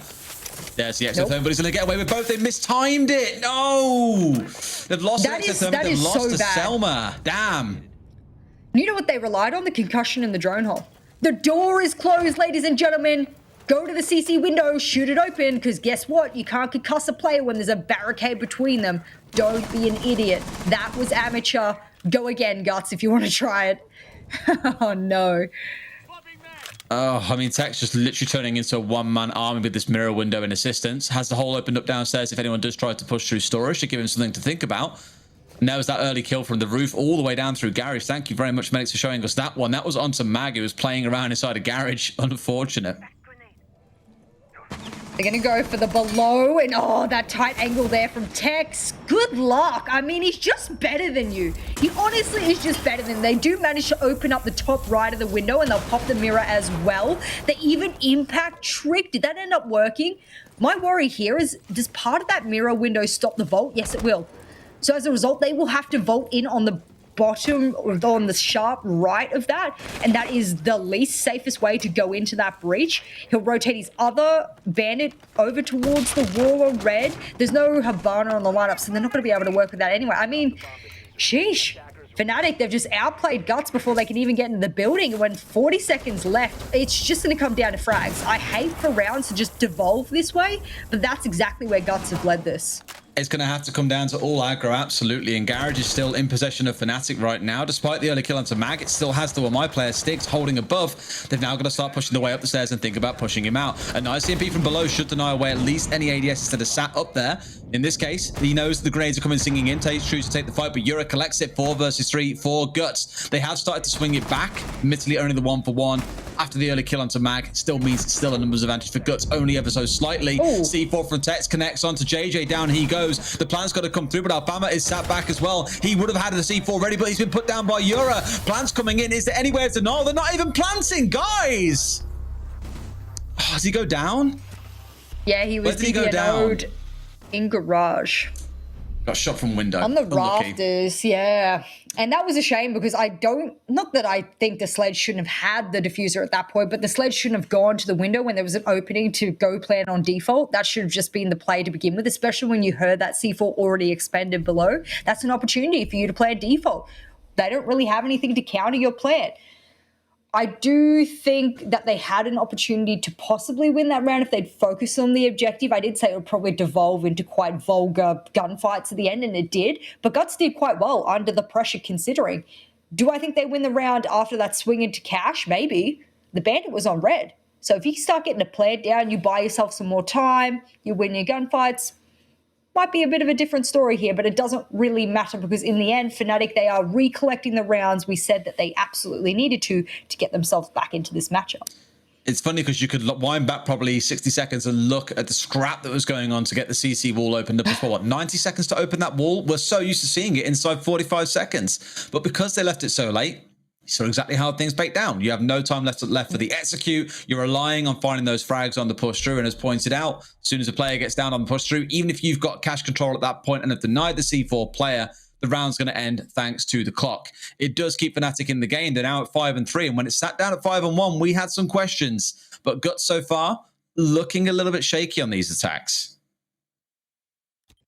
Speaker 2: There's the exothermic, but he's going to get away with both. They mistimed it. No! They've lost the exothermic. They've lost the Selma. Damn.
Speaker 1: You know what they relied on? The concussion in the drone hole. The door is closed, ladies and gentlemen. Go to the CC window, shoot it open, because guess what? You can't concuss a player when there's a barricade between them. Don't be an idiot. That was amateur. Go again, Guts, if you want to try it. Oh, no.
Speaker 2: Oh, I mean, Tech's just literally turning into a one-man army with this mirror window in assistance. Has the hole opened up downstairs if anyone does try to push through storage to give him something to think about. And there was that early kill from the roof all the way down through garage. Thank you very much, Medics, for showing us that one. That was onto Mag, who was playing around inside a garage. Unfortunate.
Speaker 1: They're going to go for the below, and oh, that tight angle there from Tex. Good luck. I mean, he's just better than you. He honestly is just better than they do manage to open up the top right of the window, and they'll pop the mirror as well. They even impact trick. Did that end up working? My worry here is, does part of that mirror window stop the vault? Yes, it will. So as a result, they will have to vault in on the bottom, or on the sharp right of that, and that is the least safest way to go into that breach. He'll rotate his other bandit over towards the wall on red. There's no Habana on the lineup, so they're not going to be able to work with that anyway. I mean, sheesh. Fnatic, they've just outplayed Guts before they can even get into the building. When 40 seconds left, it's just going to come down to frags. I hate for rounds to just devolve this way, but that's exactly where Guts have led this.
Speaker 2: It's going to have to come down to all aggro, absolutely. And Garage is still in possession of Fnatic right now. Despite the early kill onto Mag, it still has the one my player Sticks holding above. They've now got to start pushing the way up the stairs and think about pushing him out. A nice CMP from below should deny away at least any ADS that are sat up there. In this case, he knows the grenades are coming singing in. He's chooses to take the fight, but Yura collects it. 4 versus 3 for Guts. They have started to swing it back. Admittedly, only the 1-for-1 after the early kill onto Mag. Still means it's still a numbers advantage for Guts, only ever so slightly.
Speaker 1: Ooh.
Speaker 2: C4 from Tex connects onto JJ. Down he goes. The plan's got to come through, but Alfama is sat back as well. He would have had the C4 ready, but he's been put down by Yura. Plants coming in. Is there anywhere to know? They're not even planting, guys. Oh, does he go down?
Speaker 1: Yeah, he was.
Speaker 2: Where did he go down?
Speaker 1: In garage.
Speaker 2: Got shot from window.
Speaker 1: On the
Speaker 2: Unlucky.
Speaker 1: rafters, yeah. And that was a shame because not that I think the Sledge shouldn't have had the diffuser at that point, but the Sledge shouldn't have gone to the window when there was an opening to go plant on default. That should have just been the play to begin with, especially when you heard that C4 already expended below. That's an opportunity for you to play a default. They don't really have anything to counter your plant. I do think that they had an opportunity to possibly win that round if they'd focused on the objective. I did say it would probably devolve into quite vulgar gunfights at the end, and it did. But Guts did quite well under the pressure considering. Do I think they win the round after that swing into cash? Maybe. The Bandit was on red. So if you start getting a plant down, you buy yourself some more time, you win your gunfights. Might be a bit of a different story here, but it doesn't really matter because in the end, Fnatic, they are recollecting the rounds we said that they absolutely needed to get themselves back into this matchup.
Speaker 2: It's funny because you could wind back probably 60 seconds and look at the scrap that was going on to get the CC wall opened up before, what, 90 seconds to open that wall? We're so used to seeing it inside 45 seconds. But because they left it so late, you saw exactly how things break down. You have no time left for the execute. You're relying on finding those frags on the push through. And as pointed out, as soon as a player gets down on the push through, even if you've got cash control at that point and have denied the C4 player, the round's going to end thanks to the clock. It does keep Fnatic in the game. They're now at 5-3. And when it sat down at 5-1, we had some questions. But Guts so far looking a little bit shaky on these attacks.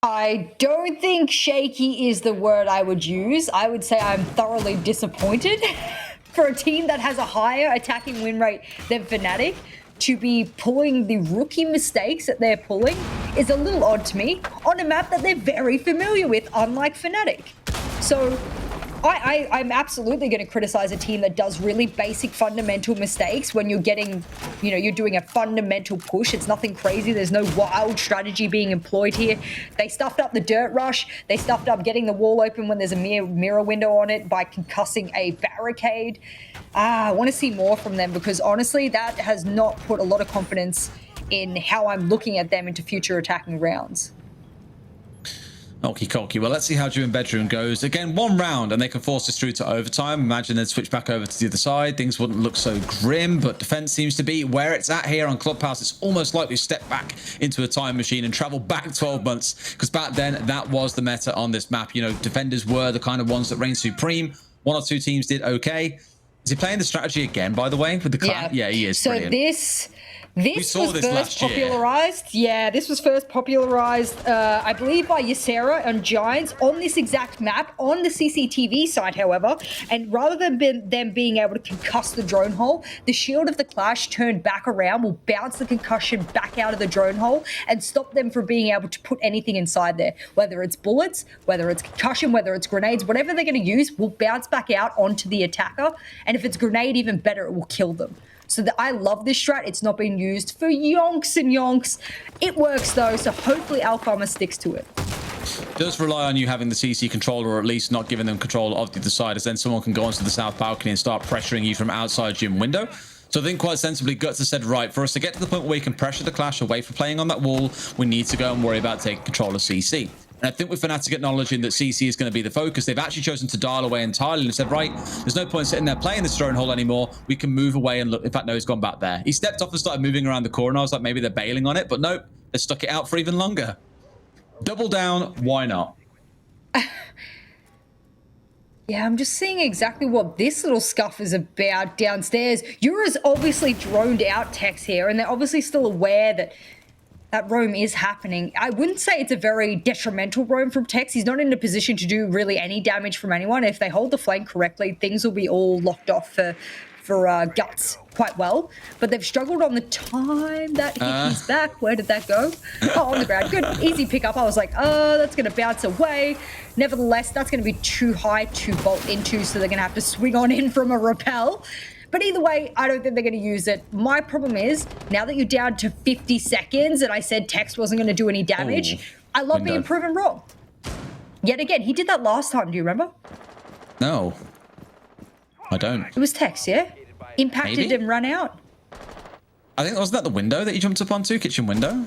Speaker 1: I don't think shaky is the word I would use. I would say I'm thoroughly disappointed for a team that has a higher attacking win rate than Fnatic. To be pulling the rookie mistakes that they're pulling is a little odd to me on a map that they're very familiar with, unlike Fnatic. So I'm absolutely going to criticize a team that does really basic fundamental mistakes when you're getting, you're doing a fundamental push. It's nothing crazy. There's no wild strategy being employed here. They stuffed up the dirt rush. They stuffed up getting the wall open when there's a mirror window on it by concussing a barricade. I want to see more from them because honestly, that has not put a lot of confidence in how I'm looking at them into future attacking rounds.
Speaker 2: Okie dokie. Well, let's see how Drew and Bedroom goes. Again, one round, and they can force us through to overtime. Imagine they'd switch back over to the other side. Things wouldn't look so grim, but defense seems to be where it's at here on Clubhouse. It's almost like we step back into a time machine and travel back 12 months, because back then, that was the meta on this map. Defenders were the kind of ones that reigned supreme. One or two teams did okay. Is he playing the strategy again, by the way, with the clan? Yeah, he is.
Speaker 1: So
Speaker 2: brilliant.
Speaker 1: This was first popularized. Yeah, this was first popularized, I believe, by Ysera and Giants on this exact map on the CCTV side, however. And rather than them being able to concuss the drone hole, the shield of the Clash turned back around will bounce the concussion back out of the drone hole and stop them from being able to put anything inside there. Whether it's bullets, whether it's concussion, whether it's grenades, whatever they're going to use will bounce back out onto the attacker. And if it's grenade, even better, it will kill them. So I love this strat. It's not been used for yonks and yonks. It works though, so hopefully Alfama sticks to it.
Speaker 2: Does rely on you having the CC control, or at least not giving them control of the other side, as then someone can go onto the south balcony and start pressuring you from outside gym window. So I think quite sensibly Guts has said, right, for us to get to the point where we can pressure the Clash away from playing on that wall, we need to go and worry about taking control of CC. And I think with Fnatic acknowledging that CC is going to be the focus, they've actually chosen to dial away entirely and said, right, there's no point sitting there playing this drone hole anymore. We can move away and look. In fact, no, he's gone back there. He stepped off and started moving around the corner. I was like, maybe they're bailing on it, but nope, they stuck it out for even longer. Double down, why not?
Speaker 1: Yeah, I'm just seeing exactly what this little scuff is about downstairs. Yura's obviously droned out Tex here, and they're obviously still aware that that roam is happening. I wouldn't say it's a very detrimental roam from Tex. He's not in a position to do really any damage from anyone. If they hold the flank correctly, things will be all locked off for for Guts quite well, but they've struggled on the time that Hickey's back. Where did that go? Oh, on the ground. Good, easy pickup. I was like, oh, that's going to bounce away. Nevertheless, that's going to be too high to bolt into, so they're going to have to swing on in from a rappel. But either way, I don't think they're going to use it. My problem is, now that you're down to 50 seconds and I said Tex wasn't going to do any damage, I love being proven wrong. Yet again, he did that last time, do you remember?
Speaker 2: No, I don't.
Speaker 1: It was Tex, yeah? Impacted and run out.
Speaker 2: I think, wasn't that the window that you jumped up onto, kitchen window?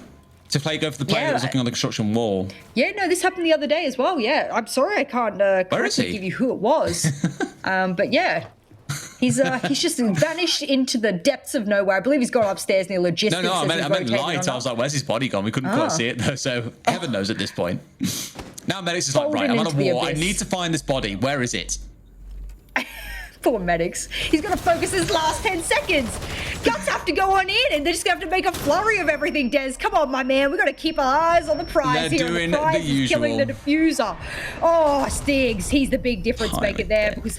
Speaker 2: To go for the player that was looking on the construction wall. Yeah,
Speaker 1: no, this happened the other day as well, yeah. I'm sorry I can't correctly give you who it was. But yeah. He's just vanished into the depths of nowhere. I believe he's gone upstairs near logistics.
Speaker 2: No, I meant light. I was like, where's his body gone? We couldn't quite see it though, so heaven knows at this point. Now Medics is like, right, I'm on a war. I need to find this body. Where is it?
Speaker 1: Poor Medics. He's going to focus his last 10 seconds. Guts have to go on in, and they're just going to have to make a flurry of everything, Des. Come on, my man. We've got to keep our eyes on the prize here.
Speaker 2: Doing
Speaker 1: the prize is killing the diffuser. Oh, Stiggs. He's the big difference maker there. Because,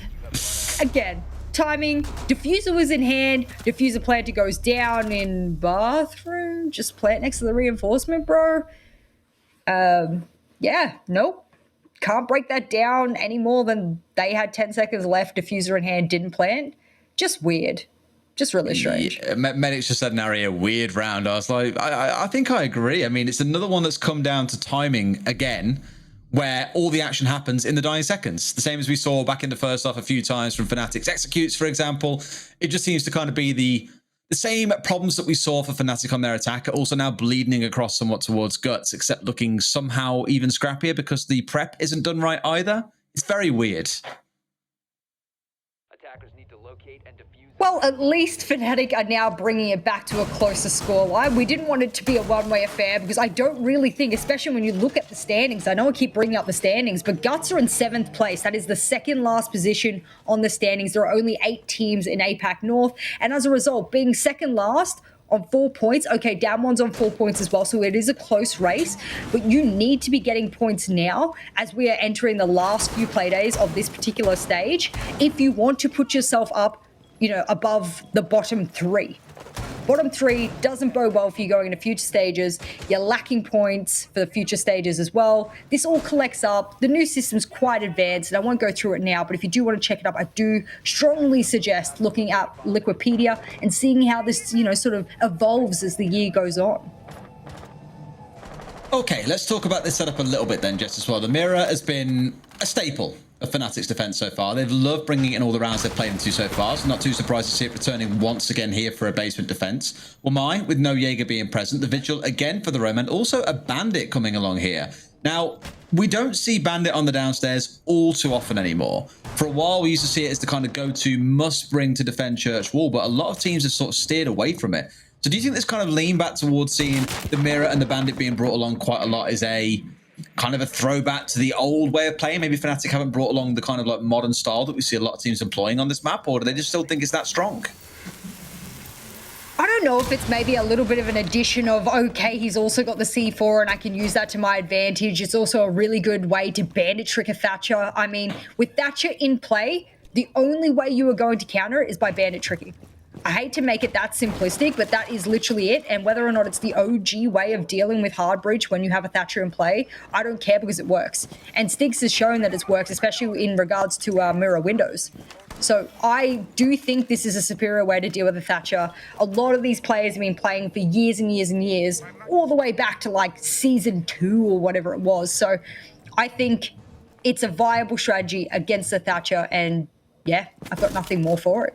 Speaker 1: again, timing. Diffuser was in hand. Diffuser planter goes down in bathroom. Just plant next to the reinforcement, bro. Yeah, nope. Can't break that down any more than they had 10 seconds left. Diffuser in hand, didn't plant. Just weird. Just really strange.
Speaker 2: Yeah, Medics just had an area weird round. I was like, I think I agree. I mean, it's another one that's come down to timing again, where all the action happens in the dying seconds. The same as we saw back in the first half a few times from Fnatic's executes, for example. It just seems to kind of be the same problems that we saw for Fnatic on their attack are also now bleeding across somewhat towards Guts, except looking somehow even scrappier because the prep isn't done right either. It's very weird.
Speaker 3: Attackers need to locate and defuse.
Speaker 1: Well, at least Fnatic are now bringing it back to a closer scoreline. We didn't want it to be a one-way affair because I don't really think, especially when you look at the standings, I know I keep bringing up the standings, but Guts are in 7th place. That is the second last position on the standings. There are only 8 teams in APAC North. And as a result, being second last on 4 points, okay, Damwon's on 4 points as well, so it is a close race, but you need to be getting points now as we are entering the last few play days of this particular stage if you want to put yourself up, you know, above the bottom 3. Bottom 3 doesn't bode well for you going into future stages. You're lacking points for the future stages as well. This all collects up. The new system's quite advanced, and I won't go through it now, but if you do want to check it up, I do strongly suggest looking at Liquipedia and seeing how this, you know, sort of evolves as the year goes on.
Speaker 2: Okay, let's talk about this setup a little bit then, Jess, as well. The mirror has been a staple of Fnatic's defense so far. They've loved bringing in all the rounds they've played into so far, so not too surprised to see it returning once again here for a basement defense. Well, mine, with no Jaeger being present, the Vigil again for the Roam, and also a Bandit coming along here. Now, we don't see Bandit on the downstairs all too often anymore. For a while, we used to see it as the kind of go-to must-bring to defend Church Wall, but a lot of teams have sort of steered away from it. So do you think this kind of lean back towards seeing the Mirror and the Bandit being brought along quite a lot is a kind of a throwback to the old way of playing? Maybe Fnatic haven't brought along the kind of like modern style that we see a lot of teams employing on this map, or do they just still think it's that strong?
Speaker 1: I don't know if it's maybe a little bit of an addition of, okay, he's also got the C4 and I can use that to my advantage. It's also a really good way to bandit trick a Thatcher. I mean, with Thatcher in play, the only way you are going to counter it is by bandit tricking. I hate to make it that simplistic, but that is literally it. And whether or not it's the OG way of dealing with hard breach when you have a Thatcher in play, I don't care because it works. And Stiggs has shown that it's worked, especially in regards to mirror windows. So I do think this is a superior way to deal with a Thatcher. A lot of these players have been playing for years and years and years, all the way back to like season 2 or whatever it was. So I think it's a viable strategy against the Thatcher, and yeah, I've got nothing more for it.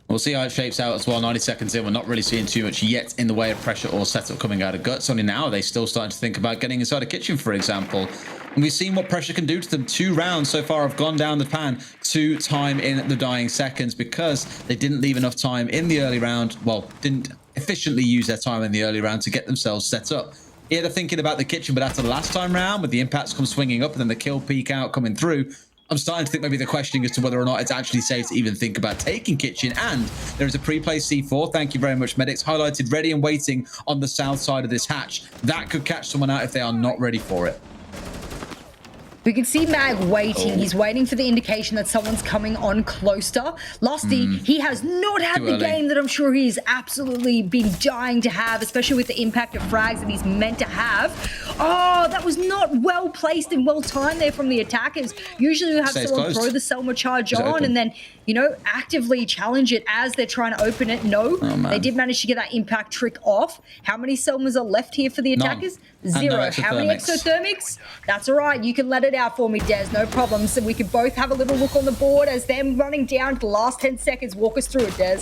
Speaker 2: We'll see how it shapes out as well. 90 seconds in, we're not really seeing too much yet in the way of pressure or setup coming out of Guts. Only now are they still starting to think about getting inside a kitchen, for example. And we've seen what pressure can do to them. 2 rounds so far have gone down the pan to time in the dying seconds because they didn't leave enough time in the early round. Well, didn't efficiently use their time in the early round to get themselves set up. Here they're thinking about the kitchen, but after the last time round, with the impacts come swinging up and then the kill peak out coming through, I'm starting to think maybe the question as to whether or not it's actually safe to even think about taking kitchen. And there is a pre-placed C4. Thank you very much, Medics. Highlighted, ready and waiting on the south side of this hatch. That could catch someone out if they are not ready for it.
Speaker 1: We can see Mag waiting. He's waiting for the indication that someone's coming on closer. Lusty, he has not had the game that I'm sure he's absolutely been dying to have, especially with the impact of frags that he's meant to have. Oh, that was not well placed and well timed there from the attackers. Usually you have someone throw the Selma charge on and then, you know, actively challenge it as they're trying to open it. No, they did manage to get that impact trick off. How many Selmas are left here for the attackers? Zero. How many exothermics? That's all right. You can let it out for me, Des. No problem. So we can both have a little look on the board as them running down to the last 10 seconds. Walk us through it, Des.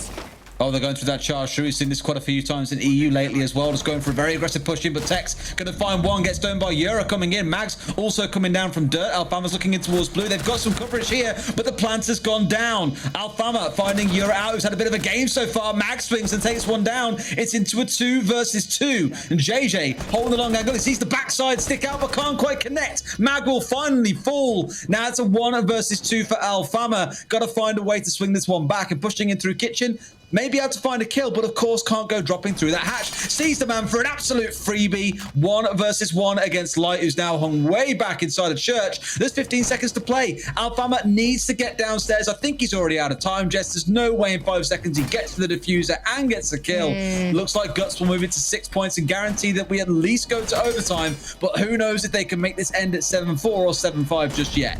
Speaker 2: Oh, they're going through that charge through. We've seen this quite a few times in EU lately as well. Just going for a very aggressive push in, but Tex going to find one, gets stoned by Yura coming in. Mags also coming down from dirt. Alfama's looking in towards blue. They've got some coverage here, but the plant has gone down. Alfama finding Yura out, who's had a bit of a game so far. Mag swings and takes one down. It's into a 2 versus 2. And JJ holding the long angle. He sees the backside stick out, but can't quite connect. Mag will finally fall. Now it's a 1 versus 2 for Alfama. Got to find a way to swing this one back and pushing in through kitchen. Maybe able to find a kill, but of course can't go dropping through that hatch. Sees the man for an absolute freebie. 1 versus 1 against Light, who's now hung way back inside a church. There's 15 seconds to play. Alfama needs to get downstairs. I think he's already out of time, Jess. There's no way in 5 seconds he gets to the diffuser and gets a kill. Looks like Guts will move it to 6 points and guarantee that we at least go to overtime. But who knows if they can make this end at 7-4 or 7-5 just yet.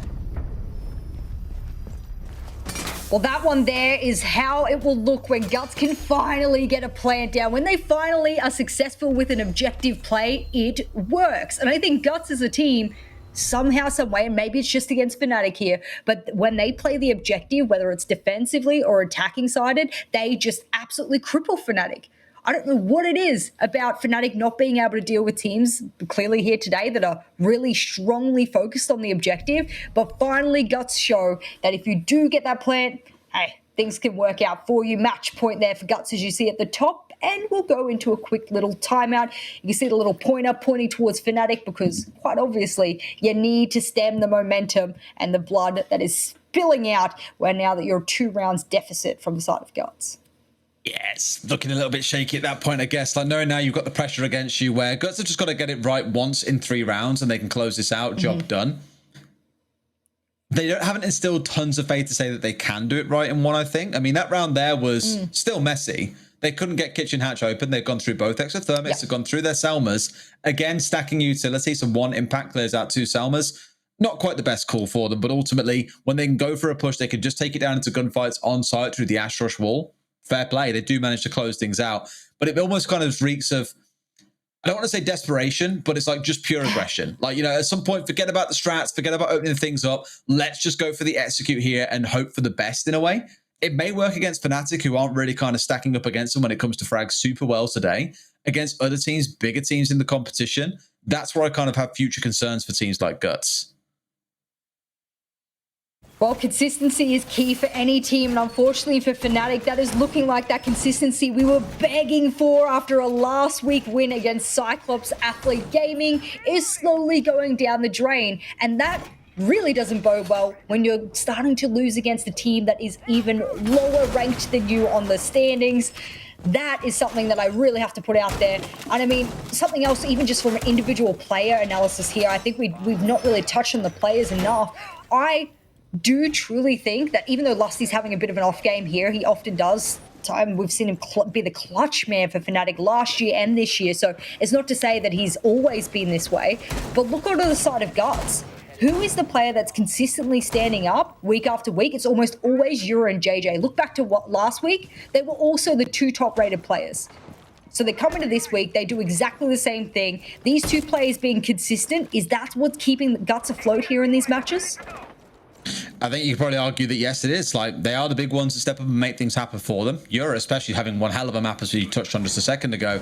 Speaker 1: Well, that one there is how it will look when Guts can finally get a plant down. When they finally are successful with an objective play, it works. And I think Guts as a team, somehow, some way, and maybe it's just against Fnatic here, but when they play the objective, whether it's defensively or attacking sided, they just absolutely cripple Fnatic. I don't know what it is about Fnatic not being able to deal with teams clearly here today that are really strongly focused on the objective. But finally, Guts show that if you do get that plant, hey, things can work out for you. Match point there for Guts, as you see at the top. And we'll go into a quick little timeout. You can see the little pointer pointing towards Fnatic because quite obviously you need to stem the momentum and the blood that is spilling out where now that you're 2 rounds deficit from the side of Guts.
Speaker 2: Yes, looking a little bit shaky at that point, I guess. Like, knowing now you've got the pressure against you where Guts have just got to get it right once in 3 rounds and they can close this out. Job done. They haven't instilled tons of faith to say that they can do it right in 1, I think. I mean, that round there was still messy. They couldn't get kitchen hatch open. They've gone through both exothermics. They've gone through their Selmas. Again, stacking utility. So 1 impact clears out 2 Selmas. Not quite the best call for them, but ultimately, when they can go for a push, they can just take it down into gunfights on site through the Ash Rush wall. Fair play. They do manage to close things out. But it almost kind of reeks of, I don't want to say desperation, but it's like just pure aggression. Like, you know, at some point, forget about the strats, forget about opening things up. Let's just go for the execute here and hope for the best in a way. It may work against Fnatic, who aren't really kind of stacking up against them when it comes to frags super well today. Against other teams, bigger teams in the competition, that's where I kind of have future concerns for teams like Guts.
Speaker 1: Well, consistency is key for any team, and unfortunately for Fnatic, that is looking like that consistency we were begging for after a last week win against Cyclops Athlete Gaming is slowly going down the drain, and that really doesn't bode well when you're starting to lose against a team that is even lower ranked than you on the standings. That is something that I really have to put out there. And I mean, something else, even just from an individual player analysis here, I think we've not really touched on the players enough. I do truly think that even though Lusty's having a bit of an off game here, he often does. We've seen him be the clutch man for Fnatic last year and this year. So it's not to say that he's always been this way. But look onto the side of Guts. Who is the player that's consistently standing up week after week? It's almost always Yura and JJ. Look back to what last week, they were also the 2 top-rated players. So they come into this week, they do exactly the same thing. These 2 players being consistent, is that what's keeping Guts afloat here in these matches?
Speaker 2: I think you could probably argue that yes, it is. Like, they are the big ones to step up and make things happen for them. Yura, especially having one hell of a map, as we touched on just a second ago.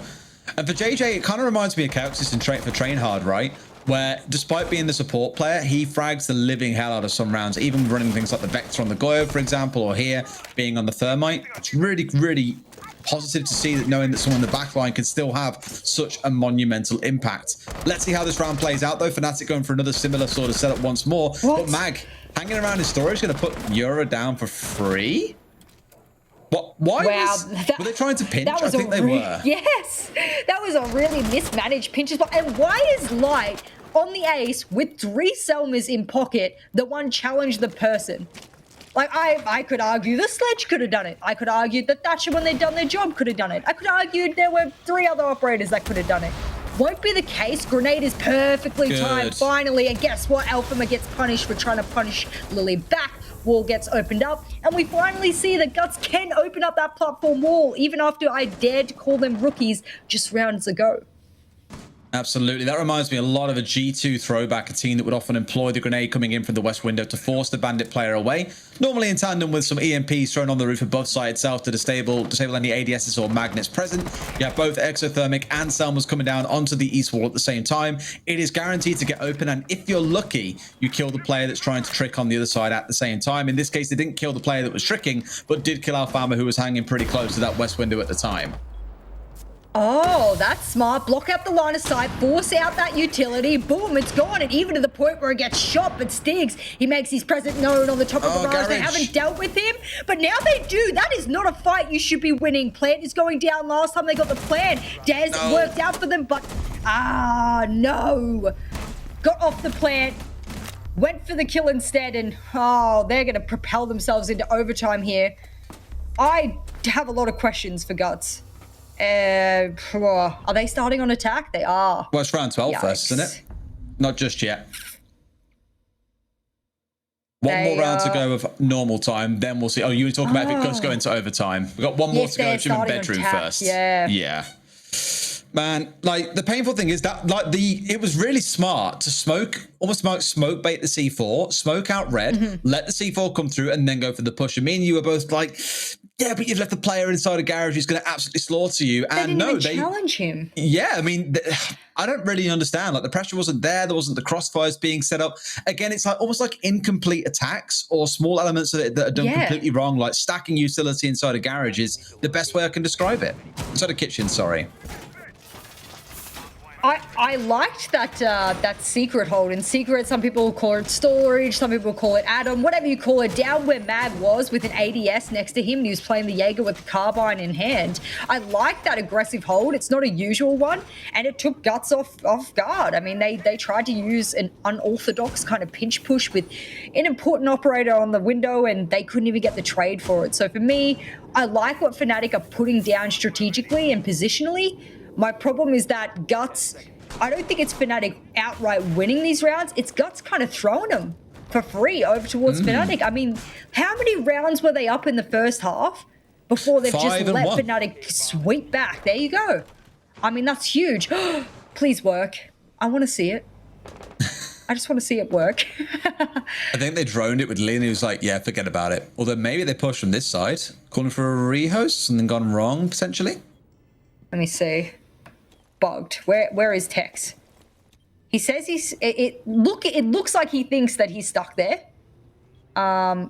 Speaker 2: And for JJ, it kind of reminds me of Cauxis in Train Hard, right? Where despite being the support player, he frags the living hell out of some rounds, even running things like the Vector on the Goyo, for example, or here being on the Thermite. It's really, really positive to see that, knowing that someone in the backline can still have such a monumental impact. Let's see how this round plays out, though. Fnatic going for another similar sort of setup once more. What? But Mag, hanging around in storage, going to put Yura down for free? What? Why?
Speaker 1: Wow,
Speaker 2: were they trying to pinch? I think they were.
Speaker 1: Yes, that was a really mismanaged pinch as well. And why is Light on the ace with 3 Selmas in pocket, the one challenged the person. Like, I could argue the Sledge could have done it. I could argue that Thatcher, when they'd done their job, could have done it. I could argue there were 3 other operators that could have done it. Won't be the case. Grenade is perfectly timed, finally. And guess what? Alphama gets punished for trying to punish Lily back. Wall gets opened up. And we finally see that Guts can open up that platform wall, even after I dared to call them rookies just rounds ago.
Speaker 2: Absolutely. That reminds me a lot of a G2 throwback, a team that would often employ the grenade coming in from the west window to force the bandit player away, normally in tandem with some EMPs thrown on the roof above site itself to disable any ADSs or magnets present. You have both exothermic and Selmas coming down onto the east wall at the same time. It is guaranteed to get open, and if you're lucky, you kill the player that's trying to trick on the other side at the same time. In this case, they didn't kill the player that was tricking, but did kill Alphama, who was hanging pretty close to that west window at the time.
Speaker 1: Oh, that's smart. Block out the line of sight, force out that utility. Boom, it's gone. And even to the point where it gets shot, but Stiggs, he makes his presence known on the top of the barrage. They haven't dealt with him, but now they do. That is not a fight you should be winning. Plant is going down. Last time they got the plan, Dez worked out for them, but no. Got off the plant, went for the kill instead, and they're going to propel themselves into overtime here. I have a lot of questions for Guts. Are they starting on attack? They are.
Speaker 2: Well, it's round 12 first, isn't it? Not just yet. One more round to go of normal time, then we'll see. Oh, you were talking about if it does go into overtime. We've got one more to go, gym and bedroom first. Yeah. Man, like, the painful thing is that, like, it was really smart to almost smoke bait the C4, smoke out red, let the C4 come through, and then go for the push. And me and you were both like, yeah, but you've left the player inside a garage who's going to absolutely slaughter you. And
Speaker 1: they challenge him.
Speaker 2: Yeah, I mean, I don't really understand. Like, the pressure wasn't there. There wasn't the crossfires being set up. Again, it's like almost like incomplete attacks or small elements of it that are done completely wrong. Like stacking utility inside a garage is the best way I can describe it. Inside a kitchen, sorry.
Speaker 1: I liked that secret hold. In secret, some people call it storage, some people call it Adam, whatever you call it. Down where Mag was with an ADS next to him, and he was playing the Jaeger with the carbine in hand. I like that aggressive hold. It's not a usual one, and it took Guts off guard. I mean, they tried to use an unorthodox kind of pinch push with an important operator on the window, and they couldn't even get the trade for it. So for me, I like what Fnatic are putting down strategically and positionally. My problem is that Guts, I don't think it's Fnatic outright winning these rounds. It's Guts kind of throwing them for free over towards Fnatic. I mean, how many rounds were they up in the first half before they've just let Fnatic sweep back? There you go. I mean, that's huge. Please work. I want to see it. I just want to see it work.
Speaker 2: I think they droned it with Lee, and he was like, yeah, forget about it. Although maybe they pushed from this side, calling for a rehost and then gone wrong, potentially. Let
Speaker 1: me see. Bugged. Where is Tex? He says it looks like he thinks that he's stuck there.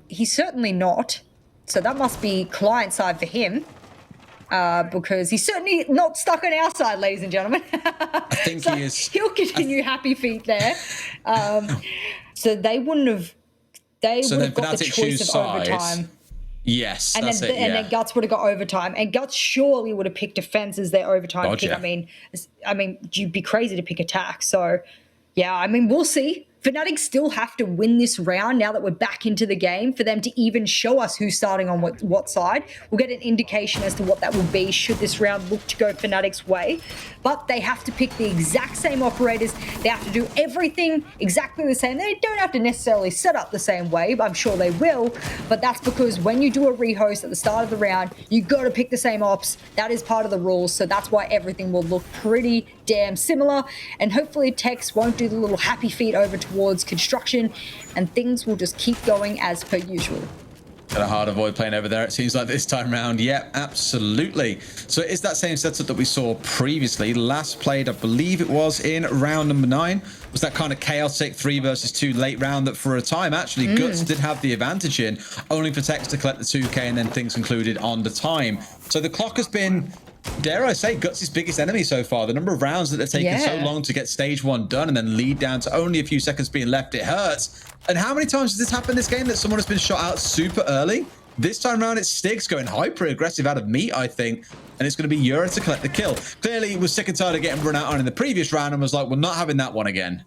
Speaker 1: He's certainly not. So that must be client side for him. Because he's certainly not stuck on our side, ladies and gentlemen.
Speaker 2: I think so he is.
Speaker 1: He'll continue happy feet there. So they wouldn't have. They would have got the choice of overtime.
Speaker 2: Yes,
Speaker 1: and then Guts would have got overtime, and Guts surely would have picked defense as their overtime pick. I mean, you'd be crazy to pick attack. So, yeah, I mean, we'll see. Fnatic still have to win this round now that we're back into the game for them to even show us who's starting on what side. We'll get an indication as to what that will be should this round look to go Fnatic's way. But they have to pick the exact same operators. They have to do everything exactly the same. They don't have to necessarily set up the same way, but I'm sure they will. But that's because when you do a rehost at the start of the round, you got to pick the same ops. That is part of the rules. So that's why everything will look pretty damn similar. And hopefully Tex won't do the little happy feet over towards construction, and things will just keep going as per usual.
Speaker 2: Kind of hard to avoid playing over there, it seems like this time round. Yeah, absolutely. So it is that same setup that we saw previously. Last played, I believe it was in round number 9. Was that kind of chaotic 3 versus 2 late round that for a time actually Guts did have the advantage in, only for Tex to collect the 2K and then things concluded on the time. So the clock has been, dare I say, Guts' biggest enemy so far. The number of rounds that have taken so long to get stage 1 done and then lead down to only a few seconds being left, it hurts. And how many times has this happened this game that someone has been shot out super early? This time around, it's Stiggs going hyper aggressive out of meat, I think. And it's going to be Yura to collect the kill. Clearly, he was sick and tired of getting run out on in the previous round and was like, we're not having that one again.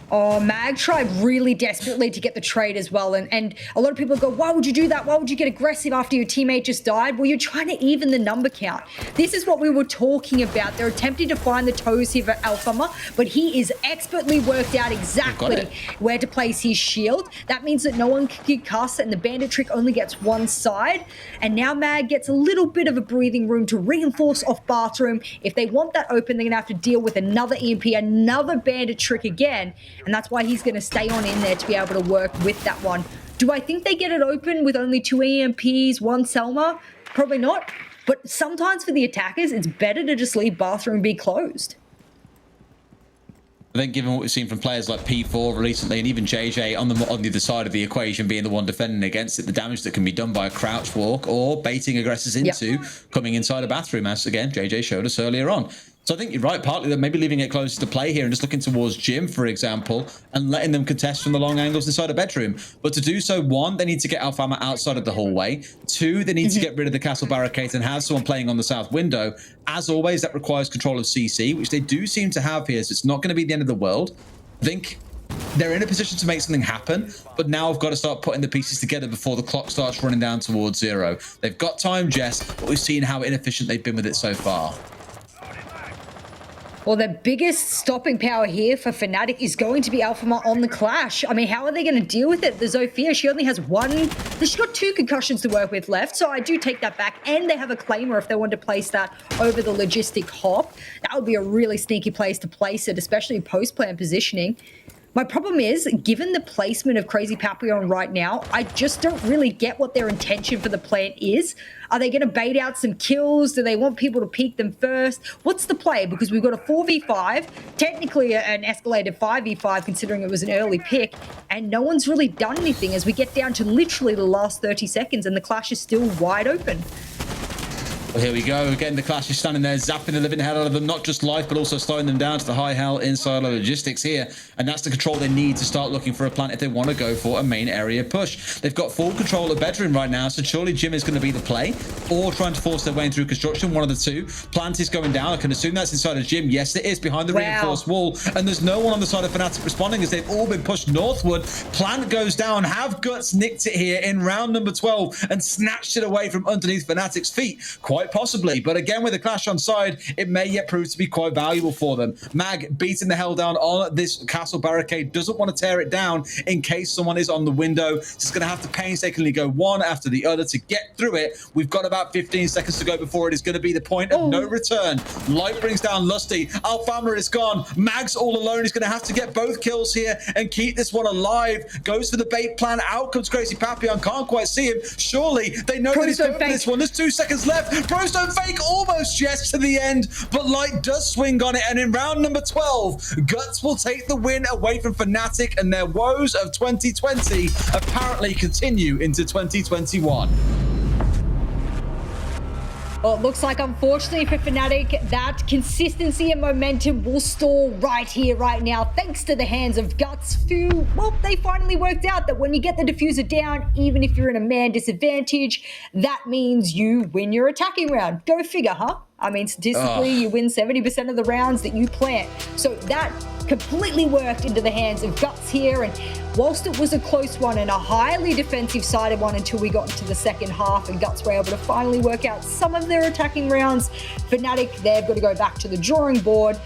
Speaker 1: Oh, Mag tried really desperately to get the trade as well. And a lot of people go, why would you do that? Why would you get aggressive after your teammate just died? Well, you're trying to even the number count. This is what we were talking about. They're attempting to find the toes here for Alfama, but he is expertly worked out exactly where to place his shield. That means that no one can cuss, and the bandit trick only gets one side. And now Mag gets a little bit of a breathing room to reinforce off bathroom. If they want that open, they're going to have to deal with another EMP, another bandit trick again. And that's why he's going to stay on in there to be able to work with that one. Do I think they get it open with only 2 EMPs, 1 Selma? Probably not. But sometimes for the attackers, it's better to just leave bathroom be closed.
Speaker 2: I think given what we've seen from players like P4 recently, and even JJ on the other side of the equation being the one defending against it, the damage that can be done by a crouch walk or baiting aggressors into coming inside a bathroom, as again JJ showed us earlier on. So I think you're right, partly that maybe leaving it closer to play here and just looking towards Jim, for example, and letting them contest from the long angles inside a bedroom. But to do so, 1, they need to get Alfama outside of the hallway. 2, they need to get rid of the castle barricade and have someone playing on the south window. As always, that requires control of CC, which they do seem to have here, so it's not going to be the end of the world. I think they're in a position to make something happen, but now I've got to start putting the pieces together before the clock starts running down towards 0. They've got time, Jess, but we've seen how inefficient they've been with it so far.
Speaker 1: Well, the biggest stopping power here for Fnatic is going to be Alfama on the Clash. I mean, how are they going to deal with it? The Zofia, she only has 1. She's got 2 concussions to work with left, so I do take that back. And they have a Claimer if they want to place that over the logistic hop. That would be a really sneaky place to place it, especially post-plan positioning. My problem is, given the placement of Crazy Papillon right now, I just don't really get what their intention for the plant is. Are they going to bait out some kills? Do they want people to peek them first? What's the play? Because we've got a 4v5, technically an escalated 5v5 considering it was an early pick, and no one's really done anything as we get down to literally the last 30 seconds and the Clash is still wide open.
Speaker 2: Well, here we go. Again, the Clash is standing there, zapping the living hell out of them. Not just life, but also slowing them down to the high hell inside of logistics here. And that's the control they need to start looking for a plant if they want to go for a main area push. They've got full control of bedroom right now, so surely Jim is going to be the play. Or trying to force their way in through construction, one of the two. Plant is going down. I can assume that's inside of Jim. Yes, it is behind the reinforced wall. And there's no one on the side of Fnatic responding as they've all been pushed northward. Plant goes down. Have Guts nicked it here in round number 12 and snatched it away from underneath Fnatic's feet. Quite possibly, but again with the Clash on side, it may yet prove to be quite valuable for them. Mag beating the hell down on this castle barricade, doesn't want to tear it down in case someone is on the window. Just going to have to painstakingly go one after the other to get through it. We've got about 15 seconds to go before it is going to be the point of no return. Light brings down Lusty. Alfama is gone. Mag's all alone. He's going to have to get both kills here and keep this one alive. Goes for the bait plan. Out comes Crazy Papillon. Can't quite see him. Surely they know that he's going for this one. There's 2 seconds left. Brostone fake almost just to the end, but Light does swing on it, and in round number 12, Guts will take the win away from Fnatic, and their woes of 2020 apparently continue into 2021.
Speaker 1: Well, it looks like, unfortunately for Fnatic, that consistency and momentum will stall right here, right now, thanks to the hands of Guts, who, well, they finally worked out that when you get the diffuser down, even if you're in a man disadvantage, that means you win your attacking round. Go figure, huh? I mean, statistically, you win 70% of the rounds that you plant. So that completely worked into the hands of Guts here. And whilst it was a close one and a highly defensive-sided one until we got into the second half and Guts were able to finally work out some of their attacking rounds, Fnatic, they've got to go back to the drawing board.